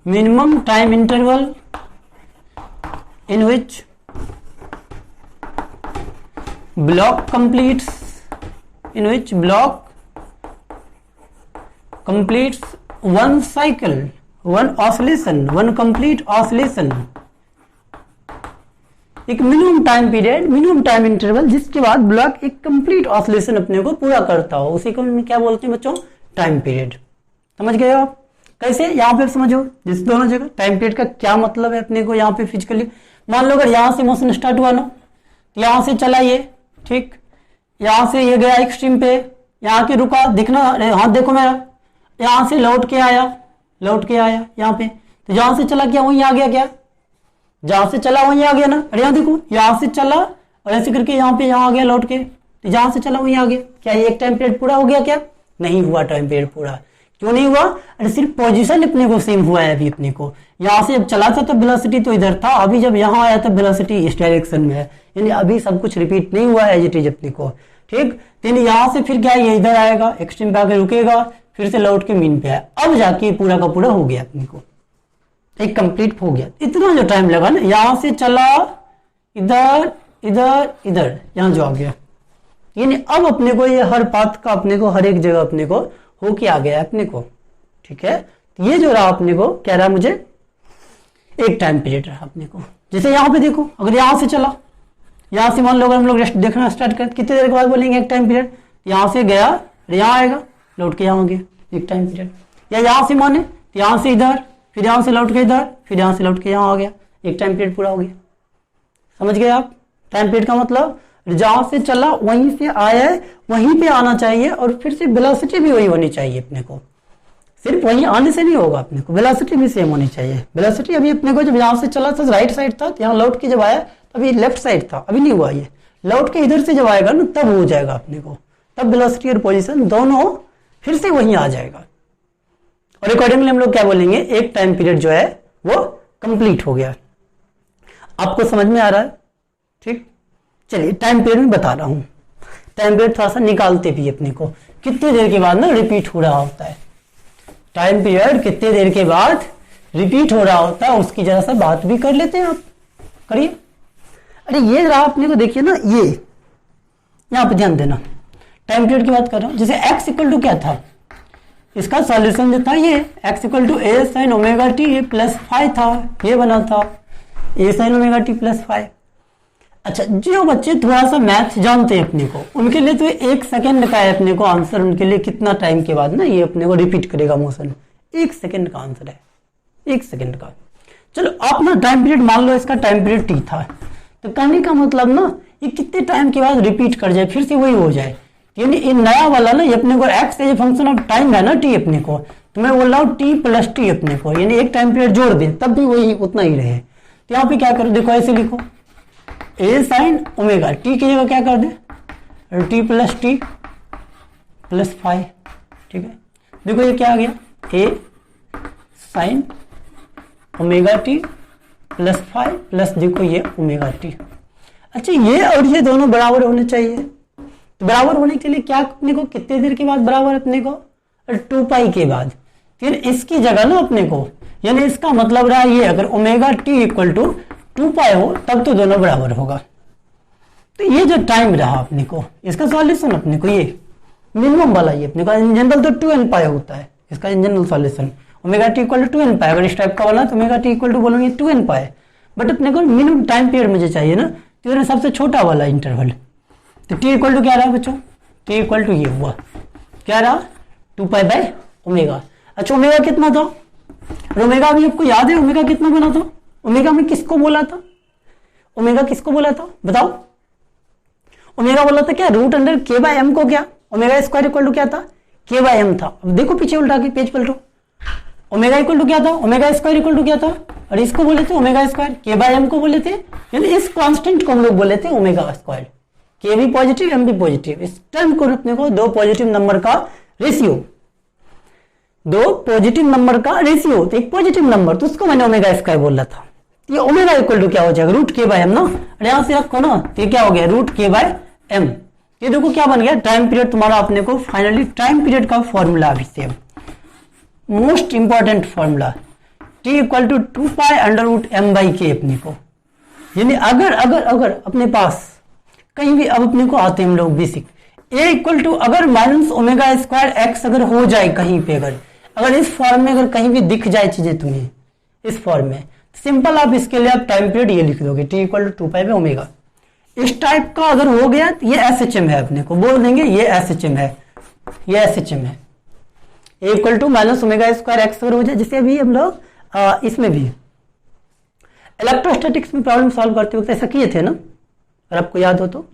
minimum time interval in which block completes, in which block completes one cycle, one oscillation, one complete oscillation। एक minimum time period, minimum time interval जिसके बाद ब्लॉक एक complete oscillation अपने को पूरा करता हो, उसी को हम क्या बोलते हैं बच्चों? Time period. समझ गए आप? कैसे? यहाँ पे समझो, जिस दोनों जगह टाइम पीरियड का क्या मतलब है अपने को यहाँ पे फिजिकली। मान लो अगर यहाँ से मोशन स्टार्ट हुआ ना, यहाँ से चला ये, ठीक, यहां से ये गया एक्सट्रीम पे, यहाँ के रुका, दिखना हाथ देखो मेरा, यहां से लौट के आया, लौट के आया यहाँ पे, तो जहां से चला क्या वहीं आ गया? क्या जहां से चला वहीं आ गया ना? अरे यहाँ देखो, यहां से चला और ऐसे करके यहाँ पे यहाँ आ गया लौट के, तो जहां से चला वहीं आ गया। क्या ये एक टाइम पीरियड पूरा हो गया? क्या नहीं हुआ टाइम पीरियड पूरा। क्यों नहीं हुआ? अरे सिर्फ पोजीशन अपने को सेम हुआ है अभी अपने को। यहाँ से जब चला था तो वेलोसिटी तो इधर था, अभी जब यहाँ आया तो वेलोसिटी इस डायरेक्शन में है, यानी अभी सब कुछ रिपीट नहीं हुआ है एज इट इज अपने को। ठीक, तो यहाँ से फिर क्या ये इधर आएगा, एक्सट्रीम पे आके रुकेगा, फिर से लौट के मीन पे आया, अब जाके पूरा का पूरा हो गया अपने को, एक कंप्लीट हो गया। इतना जो टाइम लगा ना, यहाँ से चला इधर इधर इधर, यहाँ जो आ गया, यानी अब अपने को ये हर पाथ का अपने को हर एक जगह अपने को होके आ गया अपने को। ठीक है, ये जो रहा अपने को क्या रहा, मुझे एक टाइम पीरियड रहा अपने को। जैसे यहाँ पे देखो, अगर यहाँ से चला यहाँ से मान लो अगर हम लोग रेस्ट देखना स्टार्ट करें, कितनी देर के बाद बोलेंगे एक टाइम पीरियड, यहाँ से गया यहाँ आएगा, लौट के यहाँ हो गया एक टाइम पीरियड। या यहाँ से माने तो यहाँ से इधर, फिर यहाँ से लौट के इधर, फिर यहाँ से लौट के यहाँ आ गया, एक टाइम पीरियड पूरा हो गया। समझ गए आप? टाइम पीरियड का मतलब जहाँ से चला वहीं से आया है वहीं पे आना चाहिए, और फिर से वेलोसिटी भी वही होनी चाहिए अपने को। सिर्फ वहीं आने से नहीं होगा, अपने को वेलोसिटी भी सेम होनी चाहिए। वेलोसिटी अभी अपने को जब यहाँ से चला था राइट साइड था, यहाँ लौट के जब आया तभी लेफ्ट साइड था, अभी नहीं हुआ ये। लौट के इधर से जब आएगा ना तब हो जाएगा अपने को, तब वेलोसिटी और पोजीशन दोनों फिर से वहीं आ जाएगा। और अकॉर्डिंगली हम लोग क्या बोलेंगे, एक टाइम पीरियड जो है वो कंप्लीट हो गया। आपको समझ में आ रहा है? ठीक, चलिए टाइम पीरियड में बता रहा हूं। टाइम पीरियड थोड़ा सा निकालते भी अपने को, कितनी देर के बाद ना रिपीट हो रहा होता है। टाइम पीरियड कितने देर के बाद रिपीट हो रहा होता है उसकी जरा सा बात भी कर लेते हैं। आप करिए। अरे ये रहा अपने को, देखिए ना, ये यहां पे ध्यान देना, टाइम पीरियड की बात कर रहा हूं। जैसे x इक्वल टू क्या था, इसका सॉल्यूशन जो था ये x equal to a sin omega T plus five था, ये बना था a sin omega T plus five. अच्छा, जो बच्चे थोड़ा सा मैथ जानते हैं अपने को, उनके लिए तो एक सेकंड का है अपने को आंसर, उनके लिए कितना टाइम के बाद ना ये अपने को रिपीट करेगा मोशन, एक सेकंड का आंसर है, एक सेकंड का। चलो आप ना टाइम पीरियड मान लो इसका टाइम पीरियड टी था, तो कहने का मतलब ना ये कितने टाइम के बाद रिपीट कर जाए, फिर से वही हो जाए। यानी ये नया वाला ना, ये अपने को एक्स ये फंक्शन ऑफ टाइम है ना टी अपने को, तो मैं बोल रहा हूँ टी प्लस टी अपने को, यानी एक टाइम पीरियड जोड़ दे तब भी वही उतना ही रहे। तो यहाँ पे क्या करो, देखो ऐसे लिखो ए साइन ओमेगा, टी की जगह क्या कर दे टी प्लस फाइव। ठीक है, देखो ये क्या आ गया, A sine omega T plus five plus देखो ये ओमेगा टी। अच्छा, ये और ये दोनों बराबर होने चाहिए, तो बराबर होने के लिए क्या अपने को कितने देर के बाद बराबर अपने को 2 पाई के बाद। फिर इसकी जगह ना अपने को, यानी इसका मतलब रहा ये, अगर ओमेगा टी इक्वल टू 2 पाई हो तब तो दोनों बराबर होगा। तो ये जो टाइम रहा अपने को, इसका सॉल्यूशन अपने को ये मिनिमम वाला ये अपने को, इन जनरल तो 2n पाई होता है इसका in general solution, omega t equal to 2n pi. अगर इस टाइप का वाला तो ओमेगा टी इक्वल टू बोलोगे 2n पाई, बट अपने को मिनिमम टाइम पीरियड मुझे चाहिए ना, तो सबसे छोटा वाला इंटरवल। तो टी इक्वल टू क्या रहा बच्चों, टी इक्वल टू ये हुआ, क्या रहा 2 पाई बाय ओमेगा। अच्छा, ओमेगा कितना था, ओमेगा भी आपको याद है, ओमेगा कितना बना था, ओमेगा में किसको बोला था, ओमेगा किसको बोला था बताओ, ओमेगा बोला था क्या रूट अंडर के बाय एम को, क्या ओमेगा स्क्वायर इक्वल टू क्या था के बाय एम था। अब देखो पीछे उल्टा के पेज पलटो, ओमेगा इक्वल टू क्या था, ओमेगा स्क्वायर इक्वल टू क्या था, और इसको बोले थे ओमेगा स्क्वायर, के बाय एम को बोले थे, यानी इस कांस्टेंट को हम लोग बोले थे ओमेगा स्क्वायर। के भी पॉजिटिव एम भी पॉजिटिव, इस टर्म को अपने को दो पॉजिटिव नंबर का रेशियो, दो पॉजिटिव नंबर का रेशियो, तो एक पॉजिटिव नंबर तो उसको मैंने ओमेगा स्क्वायर बोला था। ये ओमेगा इक्वल टू क्या हो जाएगा रूट के बाय एम ना, और यहां से रखो ना, तो ये क्या हो गया रूट के बाय एम। ये देखो क्या बन गया टाइम पीरियड तुम्हारा अपने को फाइनली टाइम पीरियड का फॉर्मूला अभी same most important formula, t equal to 2 pi under root m by k अपने को। यानी अगर अगर अगर अपने पास कहीं भी, अब अपने को आते हैं हम लोग बेसिक, ए इक्वल टू अगर माइनस ओमेगा स्क्वायर एक्स अगर हो जाए कहीं पे, अगर इस फॉर्म में अगर कहीं भी दिख जाए चीजें तुम्हें इस फॉर्म में, सिंपल आप इसके लिए आप टाइम पीरियड ये लिख दोगे t equal to 2 pi by omega. इस टाइप का अगर हो गया तो ये एस एच एम है, अपने को बोल देंगे ये एस एच एम है, ये एस एच एम है। A equal to minus omega square X अगर हो जाए, जैसे अभी हम लोग इसमें भी इलेक्ट्रोस्टैटिक्स में प्रॉब्लम सॉल्व करते वक्त ऐसा किए थे ना, अगर आपको याद हो तो,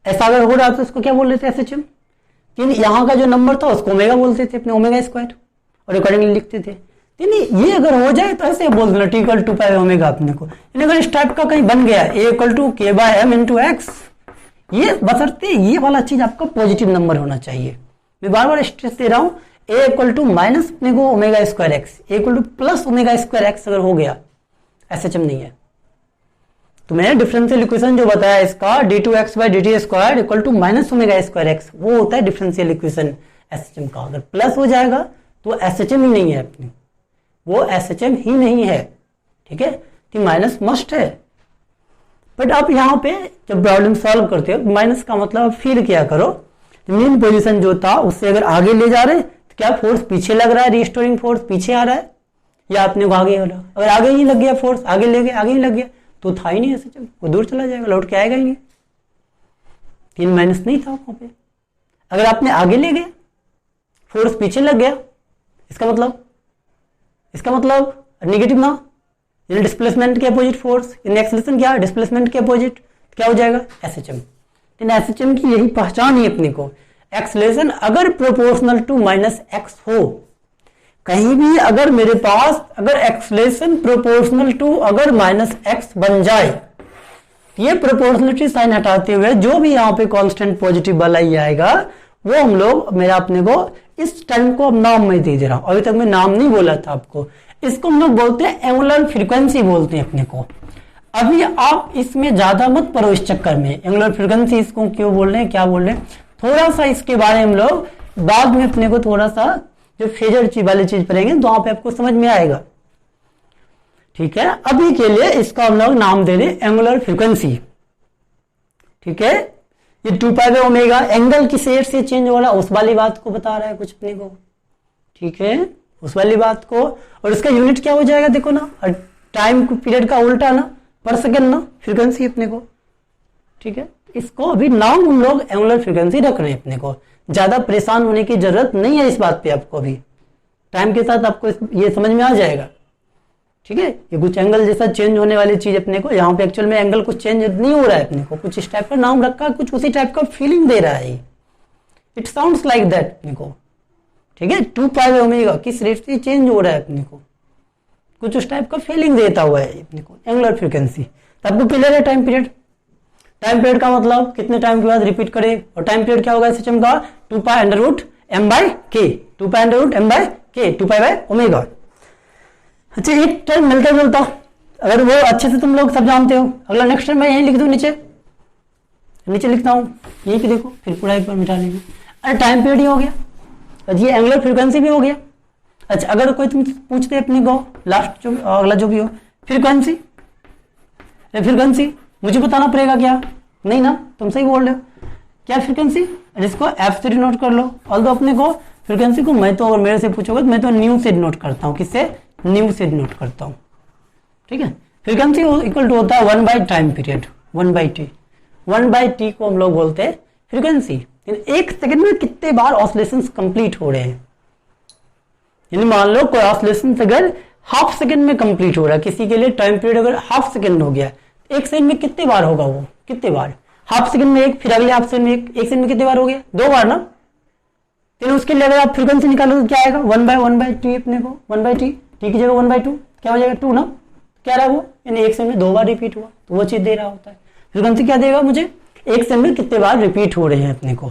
ऐसा अगर हो रहा था उसको क्या बोल रहे थे एस एच एम, यहाँ का जो नंबर था उसको ओमेगा बोलते थे अपने ओमेगा स्क्वायर, और अकॉर्डिंगली लिखते थे। ये अगर हो जाए तो ऐसे बोल देना t equal to pi omega अपने को। अगर इस टाइप का कहीं बन गया a equal to k by m into x, ये बशर्ते ये वाला चीज आपका पॉजिटिव नंबर होना चाहिए। मैं बार बार स्ट्रेस दे रहा हूँ, ए इक्वल टू माइनस अपने को omega square X, A equal to plus omega square X अगर हो गया, एस एच एम नहीं है। तो मैंने डिफरेंशियल इक्वेशन जो बताया इसका d two x by d t square equal to minus omega square x, वो होता है differential equation S H M का। अगर प्लस हो जाएगा तो एस एच एम ही नहीं है अपनी, वो एस एच एम ही नहीं है। ठीक है, तो माइनस मस्ट है। बट आप यहाँ पे जब प्रॉब्लम सॉल्व करते हो, माइनस का मतलब आप फील किया करो, मेन पोजीशन जो था उससे अगर आगे ले जा रहे तो क्या फोर्स पीछे लग रहा है, रिस्टोरिंग फोर्स पीछे आ रहा है या अपने को आगे हो रहा है। अगर आगे ही लग गया फोर्स, आगे ले गए आगे ही लग गया, तो था ही नहीं SHM, वो दूर चला जाएगा, लौट के आएगा ही नहीं। 3 माइनस नहीं था वहां पे। अगर आपने आगे ले गया, फोर्स पीछे लग गया, इसका मतलब नेगेटिव ना, यानी डिस्प्लेसमेंट के अपोजिट फोर्स, यानी एक्सेलरेशन क्या है, डिस्प्लेसमेंट के अपोजिट, क्या हो जाएगा SHM। लेकिन SHM की यही पहचान है अपने को, एक्सेलरेशन अगर प्रोपोर्शनल टू माइनस एक्स हो, कहीं भी अगर मेरे पास अगर एक्सेलरेशन प्रोपोर्शनल टू अगर माइनस एक्स बन जाए, ये प्रोपोर्शनलिटी साइन हटाते हुए जो भी यहाँ पे कांस्टेंट पॉजिटिव बल आई आएगा, वो हम लोग, मेरा अपने को इस टाइम को अब नाम में दे रहा हूं, अभी तक मैं नाम नहीं बोला था आपको, इसको हम लोग बोलते हैं एंगुलर फ्रीक्वेंसी बोलते हैं अपने को। अभी आप इसमें ज्यादा मत पड़ो इस चक्कर में, एंगुलर फ्रीक्वेंसी इसको क्यों बोल रहे हैं, क्या बोल रहे हैं, थोड़ा सा इसके बारे में हम लोग बाद में अपने को थोड़ा सा जो फेजर वाली चीज पढ़ेंगे तो वहां पे आपको समझ में आएगा, ठीक है। अभी के लिए इसका हम लोग नाम दे रहे एंगुलर फ्रीक्वेंसी, ठीक है। ये 2 पाई बाय ओमेगा एंगल किस रेट से चेंज हो रहा है उस वाली बात को बता रहा है कुछ अपने को, ठीक है, उस वाली बात को। और इसका यूनिट क्या हो जाएगा देखो ना, टाइम पीरियड का उल्टा ना, पर सेकेंड ना, फ्रीक्वेंसी अपने को, ठीक है। इसको अभी नाम हम लोग एंगुलर फ्रीक्वेंसी रख रहे हैं, अपने को ज्यादा परेशान होने की जरूरत नहीं है इस बात पे आपको, अभी टाइम के साथ आपको ये समझ में आ जाएगा, ठीक है। ये कुछ एंगल जैसा चेंज होने वाली चीज अपने को, यहाँ पे एक्चुअल में एंगल कुछ चेंज नहीं हो रहा है, अपने को कुछ इस टाइप का नाम रखा, कुछ उसी टाइप का फीलिंग दे रहा है, इट साउंड्स लाइक दैट अपने को, ठीक है। 2 पाई बाय ओमेगा किस रेट से चेंज हो रहा है अपने को, कुछ उस टाइप का फीलिंग देता हुआ है अपने को एंगुलर फ्रीक्वेंसी। तो आपको क्लियर है टाइम पीरियड, टाइम पीरियड का मतलब कितने टाइम के बाद रिपीट करे, और टाइम पीरियड क्या होगा SHM का 2 pi under root m by k, 2 pi under root m by k, 2 pi by omega. अच्छा, एक टर्म मिलता जुलता, अगर वो अच्छे से तुम लोग सब जानते हो, अगला नेक्स्ट टर्म मैं यहीं लिख दूं, नीचे लिखता हूं, यहीं पे देखो, फिर पूरा एक बार मिटा लेंगे। अरे टाइम पीरियड ही हो गया, ये एंगुलर फ्रीक्वेंसी भी हो गया। अच्छा, अगर कोई तुम पूछते अपने को लास्ट जो अगला जो भी हो, फ्रीक्वेंसी मुझे बताना पड़ेगा क्या, नहीं ना, तुम सही बोल रहे हो, क्या फ्रीक्वेंसी, जिसको एफ से डिनोट कर लो। ऑल्दो अपने को फ्रीक्वेंसी को मैं तो, अगर मेरे से पूछोगे तो मैं तो न्यू से डिनोट करता हूँ, किससे, न्यू से डिनोट करता हूँ, ठीक है। फ्रीक्वेंसी इक्वल टू होता है 1 by time period, 1 by T, 1 by T को हम लोग बोलते हैं फ्रीक्वेंसी। एक सेकंड में कितने बार ऑसिलेशंस कंप्लीट हो रहे हैं, यानी मान लो कोई ऑसिलेशन अगर हाफ सेकंड में कंप्लीट हो रहा है, किसी के लिए टाइम पीरियड अगर हाफ सेकंड हो गया, एक सेकंड में कितने बार होगा वो, कितने बार, हाफ सेकंड में एक, फिर अगले हाफ सेकंड में एक सेकंड में कितने बार हो गया, 2 बार ना। तो उसके लिए अगर आप फ्रीक्वेंसी निकालोगे क्या आएगा, 1 बाई टी अपने को, 1 बाई टी, टी की जगह 1 बाई 2 क्या हो जाएगा, 2 ना, क्या रहा वो, यानी एक सेकंड में 2 बार रिपीट हुआ, तो वो चीज दे रहा होता है। फ्रीक्वेंसी क्या देगा मुझे, एक सेकंड में कितने बार रिपीट हो रहे हैं अपने को,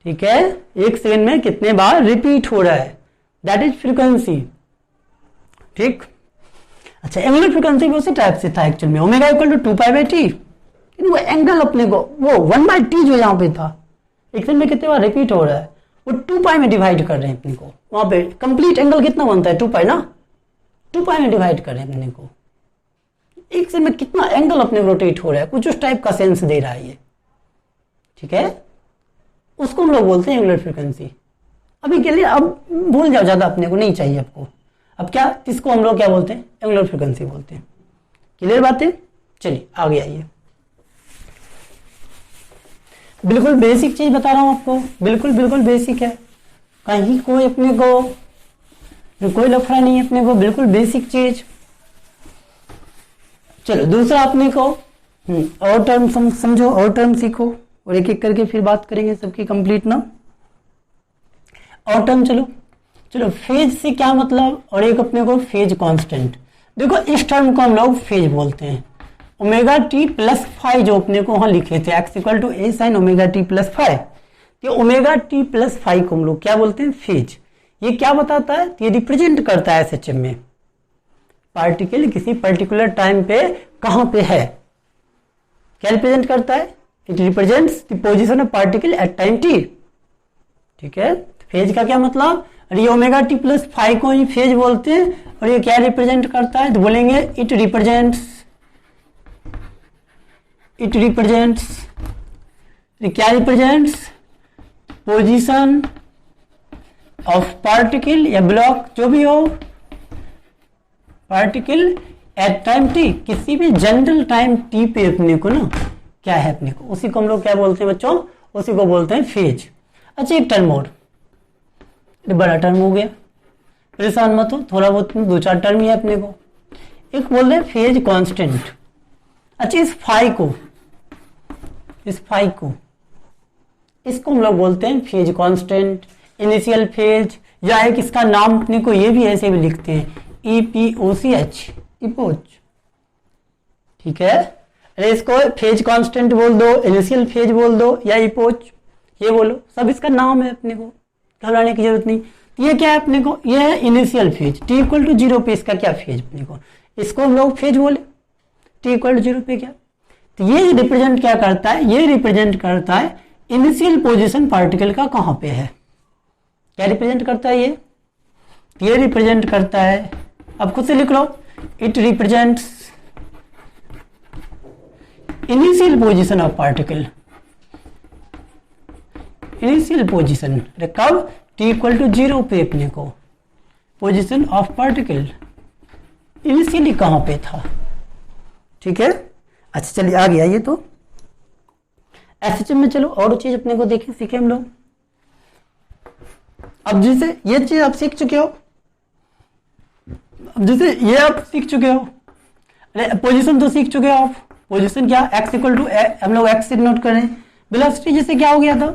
ठीक है, एक सेकंड में कितने बार रिपीट हो रहा है, दैट इज फ्रीक्वेंसी, ठीक। अच्छा, एंगुलर फ्रीक्वेंसी भी उसी टाइप से था एक्चुअल में, omega equal to 2 pi by t, वो एंगल अपने को वो 1 बाई टी जो यहाँ पे था, एक सेकंड में कितने बार रिपीट हो रहा है, वो 2 पाई में डिवाइड कर रहे हैं अपने को, वहां पे कंप्लीट एंगल कितना बनता है, 2 पाई ना, 2 पाई में डिवाइड कर रहे हैं अपने को, एक सेकंड में कितना एंगल अपने रोटेट हो रहा है, कुछ उस टाइप का सेंस दे रहा है ये, ठीक है, उसको हम लोग बोलते हैं एंगुलर फ्रीक्वेंसी। अभी के लिए अब भूल जाओ, ज्यादा अपने को नहीं चाहिए आपको। अब क्या, इसको हम लोग क्या बोलते हैं, एंगुलर फ्रीक्वेंसी बोलते हैं। क्लियर बात है, चलिए आगे आइए। बिल्कुल बेसिक चीज बता रहा हूं आपको, बिल्कुल बेसिक है, कहीं कोई अपने को कोई लफड़ा नहीं है अपने को, बिल्कुल बेसिक चीज। चलो दूसरा अपने को और टर्म समझो, और टर्म सीखो, और एक एक करके फिर बात करेंगे सबकी कंप्लीट ना। और टर्म चलो फेज से क्या मतलब, और एक अपने को फेज कांस्टेंट। देखो इस टर्म को हम लोग फेज बोलते हैं, ओमेगा टी प्लस फाइव जो अपने को वहां लिखे थे, x equal to a sine omega T plus five, तो ओमेगा टी प्लस फाइव को हम लोग क्या बोलते हैं, फेज। ये क्या बताता है, ये रिप्रेजेंट करता है SHM में पार्टिकल किसी पर्टिकुलर टाइम पे कहां पे है, क्या रिप्रेजेंट करता है, it represents the position of particle at time T, ठीक है। फेज का क्या मतलब, ये ओमेगा टी प्लस फाइव को ही फेज बोलते हैं, और ये क्या रिप्रेजेंट करता है, तो बोलेंगे इट रिप्रेजेंट्स क्या रिप्रेजेंट्स पोजीशन ऑफ पार्टिकल या ब्लॉक जो भी हो, पार्टिकल एट टाइम टी, किसी भी जनरल टाइम टी पे अपने को ना क्या है अपने को, उसी को हम लोग क्या बोलते हैं बच्चों, उसी को बोलते हैं फेज। अच्छा एक टर्म और, बड़ा टर्म हो गया, परेशान मत हो, थोड़ा बहुत 2-4 टर्म ही है अपने को। एक बोल रहे हैं फेज कांस्टेंट। अच्छा इस फाई को इसको हम लोग बोलते हैं फेज कांस्टेंट, इनिशियल फेज, या एक इसका नाम अपने को ये भी ऐसे भी लिखते हैं EPOCH, इपोच। ठीक है, अरे इसको फेज कांस्टेंट बोल दो, इनिशियल फेज बोल दो, या इपोच ये बोलो, सब इसका नाम है, अपने को घबराने की जरूरत नहीं। तो ये क्या है अपने को, ये है initial phase, t equal to 0 पे इसका क्या फेज अपने को, इसको हम लोग फेज बोले, t इक्वल टू 0 पे क्या। तो ये रिप्रेजेंट क्या करता है, ये रिप्रेजेंट करता है इनिशियल पोजीशन पार्टिकल का कहां पे है। क्या रिप्रेजेंट करता है ये रिप्रेजेंट करता है, अब खुद से लिख लो, it represents initial position of particle, initial position कब, t इक्वल टू 0 पे अपने को पोजीशन ऑफ पार्टिकल इनिशियली कहां पे था। ठीक है, अच्छा चलिए आ गया ये। तो एसएचएम में चलो और चीज अपने को देखें, सीखे हम लोग। अब जैसे ये चीज आप सीख चुके हो, अब जैसे ये आप सीख चुके हो, अरे पोजीशन तो सीख चुके हो आप, पोजीशन क्या, x इक्वल टू, हम लोग x से नोट करें। वेलोसिटी जैसे क्या हो गया था,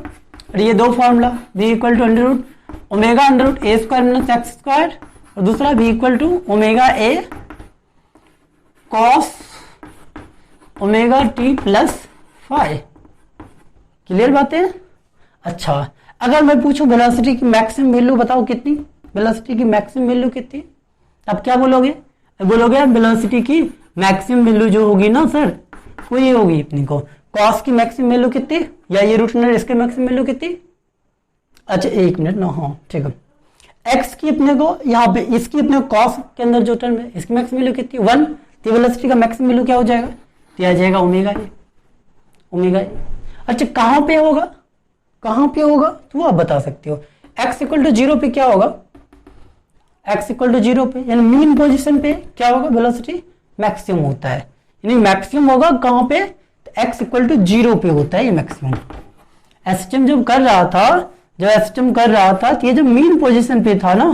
अरे ये दो formula, v equal to under root omega under root a square minus x square, और दूसरा v equal to omega a cos omega t plus phi. Clear बात है। अच्छा अगर मैं पूछूं वेलोसिटी की मैक्सिमम वैल्यू बताओ कितनी, वेलोसिटी की मैक्सिमम वैल्यू कितनी, अब क्या बोलोगे, बोलोगे वेलोसिटी की मैक्सिमम वैल्यू जो होगी ना सर, वो ये होगी अपनी को कॉस की मैक्सिमम वैल्यू कितनी, या ये रूट अंडर इसके मैक्सिमम वैल्यू कितनी। अच्छा एक मिनट ना, हाँ ठीक है, एक्स की अपने को यहाँ पे इसकी अपने कॉस के अंदर जो टर्म है इसकी मैक्सिमम वैल्यू कितनी 1, तो वेलोसिटी का मैक्सिमम वैल्यू क्या हो जाएगा, तो आ जाएगा ओमेगा ए। अच्छा कहाँ पे होगा, कहाँ पे होगा तो वो आप बता सकते हो, x इक्वल टू 0 पे क्या होगा, x इक्वल टू 0 पे यानी मीन पोजीशन पे क्या होगा, वेलोसिटी मैक्सिमम होता है, यानी मैक्सिमम होगा कहाँ पे, तो x इक्वल टू 0 पे होता है ये मैक्सिमम। एसएचएम जब कर रहा था, जब एसएचएम कर रहा था तो ये जब मीन पोजीशन पे था ना,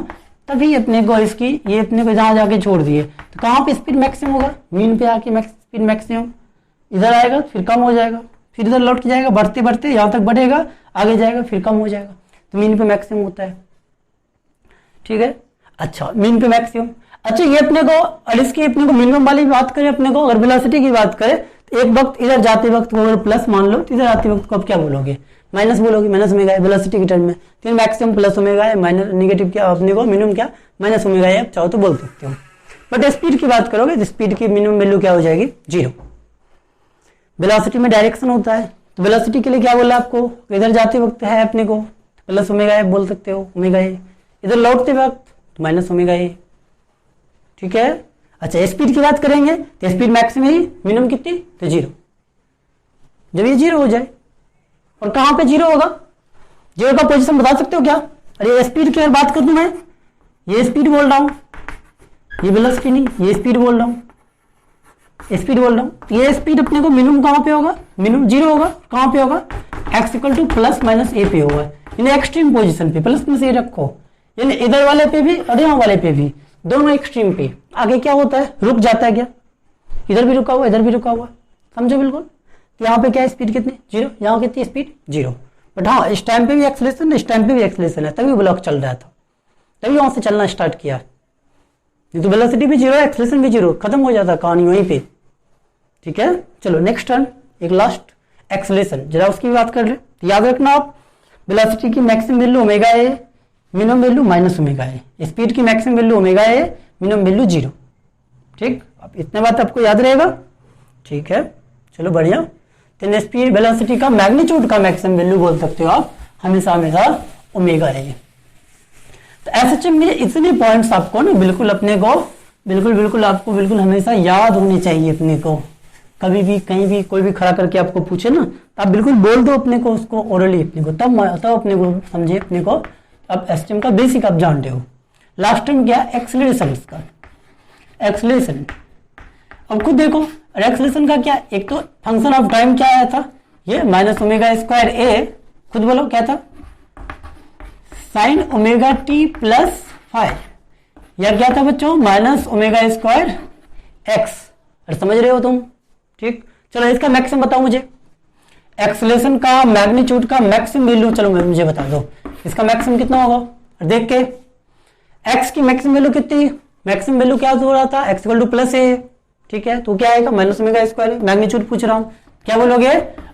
तभी अपने को इसकी ये अपने को जहां जाके छोड़ दिए, तो कहाँ पे स्पीड मैक्सिमम होगा, मीन पे आके स्पीड मैक्सिमम, इधर आएगा फिर कम हो जाएगा, फिर इधर लौट के जाएगा, बढ़ते बढ़ते यहाँ तक बढ़ेगा, आगे जाएगा फिर कम हो जाएगा, तो मीन पे मैक्सिमम होता है। ठीक है, अच्छा मीन पे मैक्सिमम। अच्छा ये अपने को, और इसकी अपने को मिनिमम वाली बात करें, अपने को अगर वेलोसिटी की बात करें तो एक वक्त इधर जाते वक्त को अगर प्लस मान लो, तो इधर आते वक्त को अब क्या बोलोगे, माइनस बोलोगे, माइनस ओमेगा है वेलोसिटी के टर्म में, तो मैक्सिमम प्लस ओमेगा है, माइनस निगेटिव क्या अपने को मिनिमम क्या माइनस ओमेगा है, आप चाहो तो बोल सकते हो। बट स्पीड की बात करोगे तो स्पीड की मिनिमम वैल्यू क्या हो जाएगी 0। वेलोसिटी में डायरेक्शन होता है, तो वेलोसिटी के लिए क्या बोला आपको, इधर जाते वक्त है अपने को प्लस ओमेगा ए बोल सकते हो, ओमेगा ए, इधर लौटते वक्त माइनस ओमेगा ए। ठीक है, अच्छा स्पीड की बात करेंगे तो स्पीड मैक्सिमम है, मिनिमम कितनी, तो 0। जब ये 0 हो जाए, और कहां पे 0 होगा, 0 का पोजीशन बता सकते हो क्या, अरे स्पीड की अगर बात कर दूं मैं, ये स्पीड बोल रहा हूं, ये वेलोसिटी नहीं, ये स्पीड बोल रहा हूं, स्पीड बोल रहा हूं, ये स्पीड अपने को मिनिमम कहां पे होगा, मिनिमम 0 होगा, कहां पे होगा, x equal to plus minus A पे होगा, यानी एक्सट्रीम पोजीशन पे प्लस माइनस ए रखो, यानी इधर वाले पे भी और यहाँ वाले पे भी, दोनों एक्सट्रीम पे। आगे क्या होता है, रुक जाता है क्या, इधर भी रुका हुआ इधर भी रुका हुआ, समझो बिल्कुल। तो यहाँ पे क्या स्पीड कितनी 0, यहाँ कितनी स्पीड 0, बट हाँ इस टाइम पे भी एक्सेलरेशन, इस टाइम पे भी एक्सेलरेशन है, तभी ब्लॉक चल रहा था, तभी वहां से चलना स्टार्ट किया, तो वेलोसिटी भी 0 एक्सेलरेशन भी 0, खत्म हो जाता कहानी वहीं पे। ठीक है, चलो नेक्स्ट टर्म, एक लास्ट एक्सेलरेशन, जरा उसकी भी बात कर ले। तो याद रखना आप, वेलोसिटी की maximum value omega A, minimum value minus omega A, speed की maximum value omega A, minimum value 0। ठीक, अब इतने बात आपको याद रहेगा। ठीक है, चलो बढ़िया। तो स्पीड वेलोसिटी का मैग्नीट्यूड का मैक्सिमम वैल्यू बोल सकते हो आप हमेशा हमेशा ओमेगा ए। तो एसएचएम में इतने पॉइंट्स आपको ना बिल्कुल अपने को बिल्कुल आपको बिल्कुल हमेशा याद होने चाहिए अपने को, कभी भी कहीं भी कोई भी खड़ा करके आपको पूछे ना, तो आप बिल्कुल बोल दो अपने को उसको ओरली अपने को, तब अपने को समझे अपने को, अब एसएचएम का बेसिक आप जानते हो। लास्ट टाइम क्या एक्सेलरेशन का, एक्सेलरेशन अब खुद देखो एक्सलेशन का क्या, एक तो फंक्शन ऑफ टाइम क्या आया था, ये माइनस ओमेगा स्क्वायर ए, खुद बोलो क्या था, sign omega T plus five, या क्या था बच्चों, माइनस ओमेगा स्क्वायर एक्स। अरे समझ रहे हो तुम, ठीक। चलो इसका मैक्सिमम बताओ मुझे, एक्सलेशन का मैग्नीट्यूड का मैक्सिमम वैल्यू, चलो मुझे बता दो इसका मैक्सिमम कितना होगा। देख के एक्स की मैक्सिमम वैल्यू कितनी, मैक्सिमम वैल्यू क्या हो रहा था, एक्स इक्वल टू प्लस ए, ठीक है, तो क्या आएगा माइनस ओमेगा स्क्वायर, मैग्नीट्यूड पूछ रहा हूं, क्या बोलोगे,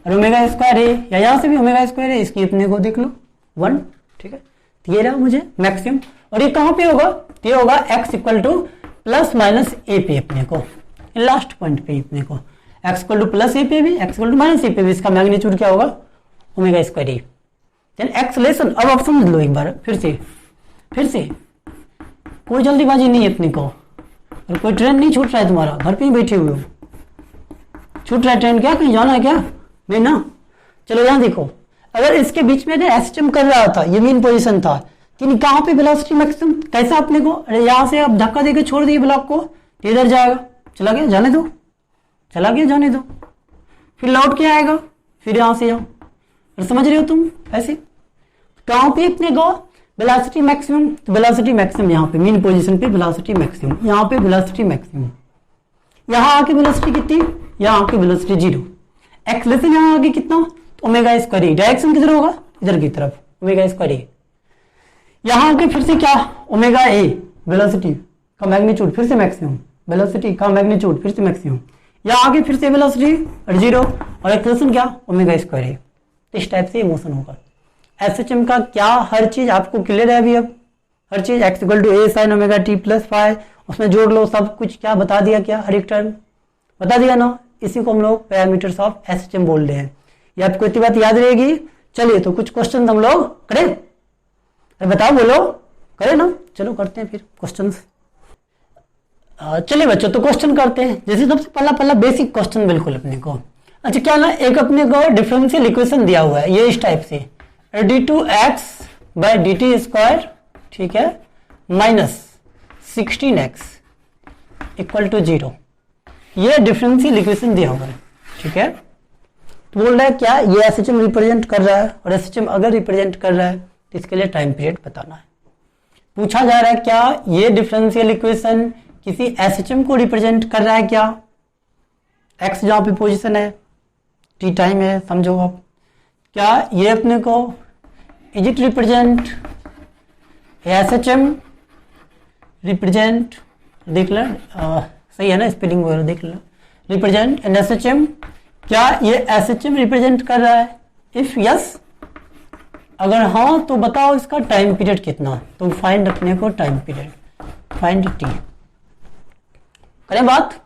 ओमेगा स्क्वायर ए, या यहां से भी ओमेगा स्क्वायर है, इसकी अपने को देख लो 1, ठीक है, तो ये रहा मुझे मैक्सिमम। और ये कहां पे होगा, ये होगा X equal to plus minus A पे अपने को, लास्ट पॉइंट पे अपने को X equal to plus A पे भी, X equal to minus A पे भी, इसका मैग्नीट्यूड क्या होगा omega square A. Then acceleration, अब आप समझ लो एक बार फिर से कोई जल्दीबाजी नहीं है अपने को, और कोई ट्रेन नहीं छूट रहा है तुम्हारा, घर पे ही बैठे हुए हो, छूट रहा है ट्रेन क्या, कहीं जाना है क्या, नहीं ना। चलो यहां देखो, अगर इसके बीच में एसएचएम कर रहा था, ये मेन पोजीशन था, कि कहां पे वेलोसिटी मैक्सिमम, कैसा अपने को, अरे यहां से आप धक्का देके छोड़ दिए ब्लॉक को, इधर जाएगा, चला गया, जाने दो, चला गया, जाने दो, फिर लौट के आएगा, फिर यहां से आओ, समझ रहे हो तुम, ऐसे कहां पे अपने को वेलोसिटी मैक्सिमम, तो वेलोसिटी मैक्सिमम यहाँ पे मेन पोजीशन पे वेलोसिटी मैक्सिमम, यहाँ पे वेलोसिटी मैक्सिमम, यहाँ आके वेलोसिटी कितनी, यहाँ आके वेलोसिटी 0, एक्सलेशन यहाँ आके कितना, तो ओमेगा स्क्वायर ए, डायरेक्शन किधर होगा, इधर की तरफ ओमेगा स्क्वायर ए, यहाँ आके फिर से क्या, ओमेगा ए वेलोसिटी का मैग्नीट्यूड फिर से मैक्सिमम, वेलोसिटी का मैग्नीट्यूड फिर से मैक्सिमम, यहाँ आके फिर से वेलोसिटी 0, और एक्सलेशन क्या ओमेगा स्क्वायर ए। इस टाइप से मोशन होगा। एसएचएम का क्या, हर चीज आपको क्लियर है अभी, अब हर चीज x equal to a sine omega T plus five, उसमें जोड़ लो सब कुछ, क्या बता दिया, क्या हर एक टर्म बता दिया ना, इसी को हम लोग पैरामीटर्स ऑफ एसएचएम बोल रहे हैं। ये आपको इतनी बात याद रहेगी। चलिए तो कुछ क्वेश्चन हम लोग करें, अरे बताओ, बोलो, करें ना, चलो करते हैं फिर क्वेश्चन। चलिए बच्चों तो क्वेश्चन करते हैं। जैसे सबसे पहला बेसिक क्वेश्चन बिल्कुल अपने को, अच्छा क्या ना, एक अपने को डिफरेंशियल इक्वेशन दिया हुआ है, ये इस टाइप से d2x by d t square, ठीक है, माइनस 16x इक्वल टू 0, ये डिफरेंशियल इक्वेशन दिया हुआ है, ठीक है। तो बोल रहा है क्या, ये एसएचएम रिप्रेजेंट कर रहा है, और एसएचएम अगर रिप्रेजेंट कर रहा है तो इसके लिए टाइम पीरियड बताना है। पूछा जा रहा है क्या ये डिफरेंशियल इक्वेशन किसी एसएचएम को रिप्रेजेंट कर रहा है क्या, एक्स जहां पे पोजीशन है, टी टाइम है, समझो आप, क्या ये अपने को is it represent SHM represent, देख लो सही है ना स्पेलिंग वगैरह देख लो, रिप्रेजेंट एंड एसएचएम, क्या ये एसएचएम रिप्रेजेंट कर रहा है, इफ यस, अगर हाँ तो बताओ इसका टाइम पीरियड कितना, तो फाइंड अपने को टाइम पीरियड, फाइंड टी, करें बात,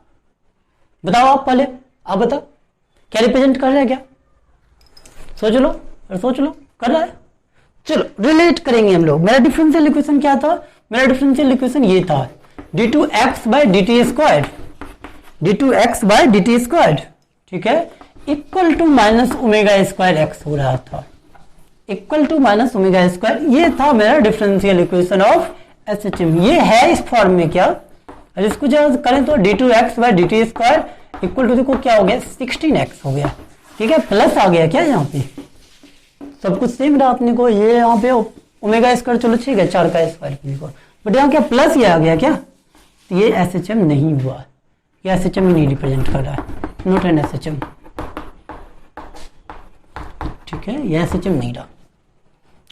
बताओ आप पहले, आप बताओ क्या रिप्रेजेंट कर रहा है, क्या सोच लो, और सोच लो कर रहा है। चलो रिलेट करेंगे हम लोग। मेरा डिफरेंशियल इक्वेशन क्या था, मेरा डिफरेंशियल इक्वेशन ये था d2x by d t square, d2x by d t square, ठीक है, equal to minus omega square x हो रहा था, equal to minus omega square, ये था मेरा डिफरेंशियल इक्वेशन ऑफ एसएचएम। ये है इस फॉर्म में क्या, और इसको जब करें तो d2x by d t square equal to, देखो क्या हो गया 16x हो गया, ठीक है, प्लस आ गया क्या, यहाँ पे सब कुछ सेम रहा अपने को, ये यहाँ पे ओमेगा स्क्वायर, चलो ठीक है 4 का स्क्वायर अपने को, बट यहाँ क्या प्लस ये आ गया क्या, तो ये एसएचएम नहीं हुआ, ये एसएचएम ही नहीं रिप्रेजेंट कर रहा है, नॉट एन एसएचएम, ठीक है, ये एसएचएम नहीं रहा।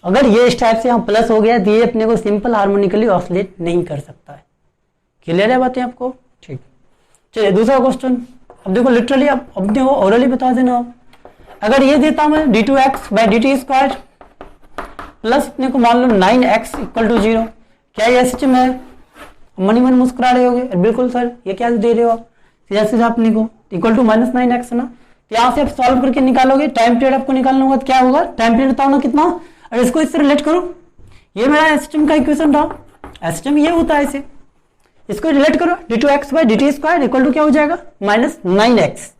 अगर ये इस टाइप से यहाँ प्लस हो गया तो ये अपने को सिंपल हार्मोनिकली ऑसिलेट नहीं कर सकता है। क्लियर है बातें आपको, ठीक। चलिए दूसरा क्वेश्चन, अब देखो लिटरली अब देखो ओरली बता देना आप। अगर ये देता मैं d2x by d t square plus अपने को मान लो 9x इक्वल टू 0, क्या ये एसएचएम है? मनी मन मुस्कुरा रहे होगे, बिल्कुल सर ये क्या दे रहे हो आप, सीधा सीधा अपने को इक्वल टू माइनस 9x ना, तो यहाँ से आप सॉल्व करके निकालोगे, टाइम पीरियड आपको निकालना होगा, तो क्या होगा टाइम पीरियड बताओ ना कितना, और इसको इससे रिलेट करो, ये मेरा एसएचएम का इक्वेशन था, एसएचएम ये होता है इसे, इसको रिलेट करो, d2x by d t square equal to क्या हो जाएगा माइनस 9x,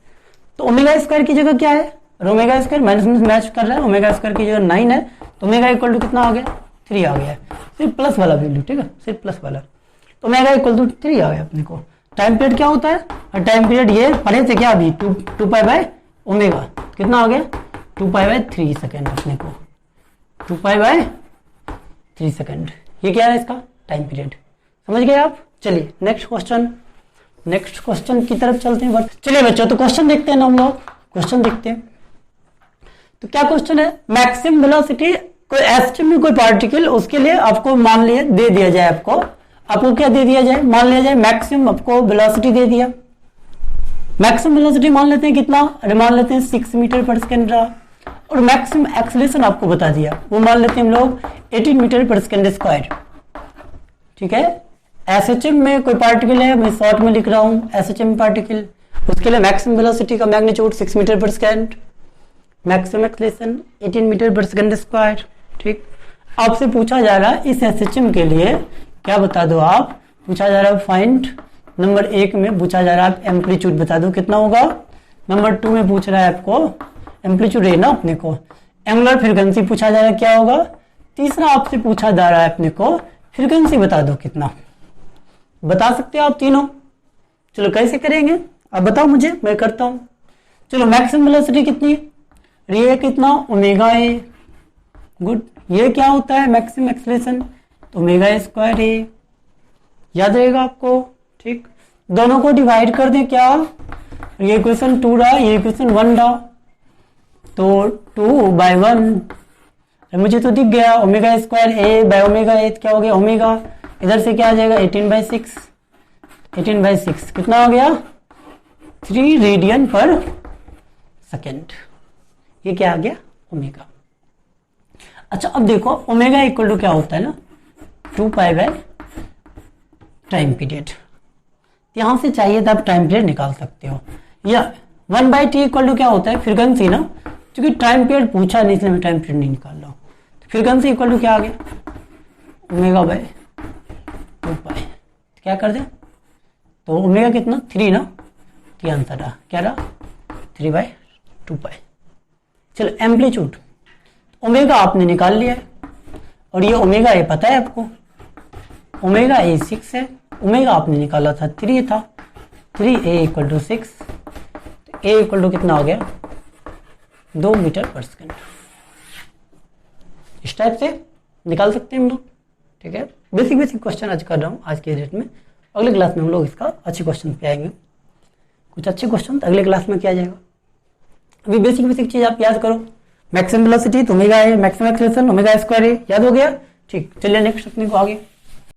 तो ओमेगा स्क्वायर की जगह क्या है, ओमेगा स्क्वायर माइनस में मैच कर रहा है, ओमेगा स्क्वायर की जगह 9 है, तो ओमेगा इक्वल टू कितना आ गया 3 आ गया, सिर्फ प्लस वाला वैल्यू, ठीक है, सिर्फ प्लस वाला, तो ओमेगा इक्वल टू 3 आ गया अपने को। टाइम पीरियड क्या होता है, और टाइम पीरियड ये पढ़े थे क्या अभी, 2 पाई बाय ओमेगा, कितना हो गया 2 पाई बाय 3 सेकेंड, अपने को 2 पाई बाय 3 सेकेंड, ये क्या है इसका टाइम पीरियड, समझ गए आप। चलिए नेक्स्ट क्वेश्चन की तरफ चलते हैं। चलिए बच्चों, तो क्वेश्चन देखते हैं ना हम लोग, क्वेश्चन देखते हैं। तो क्या क्वेश्चन है, मैक्सिमम वेलोसिटी, कोई एसटीएम में कोई पार्टिकल, उसके लिए आपको मान लिया दे दिया जाए, आपको क्या दे दिया जाए, मान लिया जाए मैक्सिमम आपको वेलोसिटी दे दिया, मैक्सिमम वेलोसिटी मान लेते हैं कितना, अरे मान लेते हैं 6 मीटर पर सेकेंड रहा, और मैक्सिमम एक्सेलरेशन आपको बता दिया, वो मान लेते हैं हम लोग 18 मीटर पर सेकेंड स्क्वायर, ठीक है। एसएचएम में कोई पार्टिकल है, मैं शॉर्ट में लिख रहा हूं एसएचएम पार्टिकल, उसके लिए मैक्सिमम वेलोसिटी का मैग्नीट्यूड 6 मीटर पर सेकेंड, मैक्सिमम एक्सेलरेशन 18 मीटर पर सेकेंड स्क्वायर, ठीक। आपसे पूछा जा रहा है इस एसएचएम के लिए क्या बता दो आप, पूछा जा रहा है फाइंड, नंबर 1 में पूछा जा रहा है एम्पलीट्यूड बता दो कितना होगा, नंबर 2 में पूछ रहा है आपको एम्पलीट्यूड है ना अपने को, एंगुलर फ्रीक्वेंसी पूछा जा रहा है क्या होगा, तीसरा आपसे पूछा जा रहा है अपने को फ्रीक्वेंसी बता दो कितना, बता सकते हो आप तीनों। चलो कैसे करेंगे आप बताओ मुझे, मैं करता हूं। चलो मैक्सिमम वेलोसिटी कितनी है, ये कितना ओमेगा है, गुड, ये क्या होता है मैक्सिमम एक्सेलरेशन, तो ओमेगा स्क्वायर है, याद रहेगा आपको, ठीक। दोनों को डिवाइड कर दें क्या, ये इक्वेशन 2 रहा, ये इक्वेशन 1 रहा, तो 2/1, मुझे तो दिख गया omega square A by omega A, क्या हो गया ओमेगा, इधर से क्या आ जाएगा 18/6, 18/6 कितना हो गया 3 रेडियन पर सेकेंड, ये क्या आ गया ओमेगा। अच्छा अब देखो ओमेगा इक्वल टू क्या होता है ना 2 पाई बाय टाइम पीरियड, यहां से चाहिए तो आप टाइम पीरियड निकाल सकते हो, या 1/t इक्वल टू क्या होता है फ्रीक्वेंसी ना, क्योंकि टाइम पीरियड पूछा नहीं इसलिए मैं टाइम पीरियड नहीं निकाल रहा हूं, तो फ्रीक्वेंसी इक्वल टू क्या आ गया ओमेगा बाय 2 पाई, क्या कर दे तो ओमेगा कितना 3 ना, ये आंसर रहा, क्या रहा 3/2 पाई। चलो एम्पलीट्यूड, ओमेगा आपने निकाल लिया है, और ये ओमेगा ये पता है आपको, ओमेगा ए 6 है, ओमेगा आपने निकाला था 3 था, 3a equal to 6, a equal to कितना हो गया 2 मीटर पर सेकेंड, इस टाइप से निकाल सकते हैं हम लोग, ठीक है। बेसिक क्वेश्चन आज कर रहा हूँ आज के डेट में, अगले क्लास में हम लोग इसका अच्छे क्वेश्चन पे आएंगे, कुछ अच्छे क्वेश्चन अगले क्लास में किया जाएगा। अभी बेसिक चीज आप याद करो, मैक्सिमम वेलोसिटी तो ओमेगा है, मैक्सिमम एक्सेलरेशन ओमेगा स्क्वायर है, याद हो गया, ठीक। चलिए नेक्स्ट अपने को आगे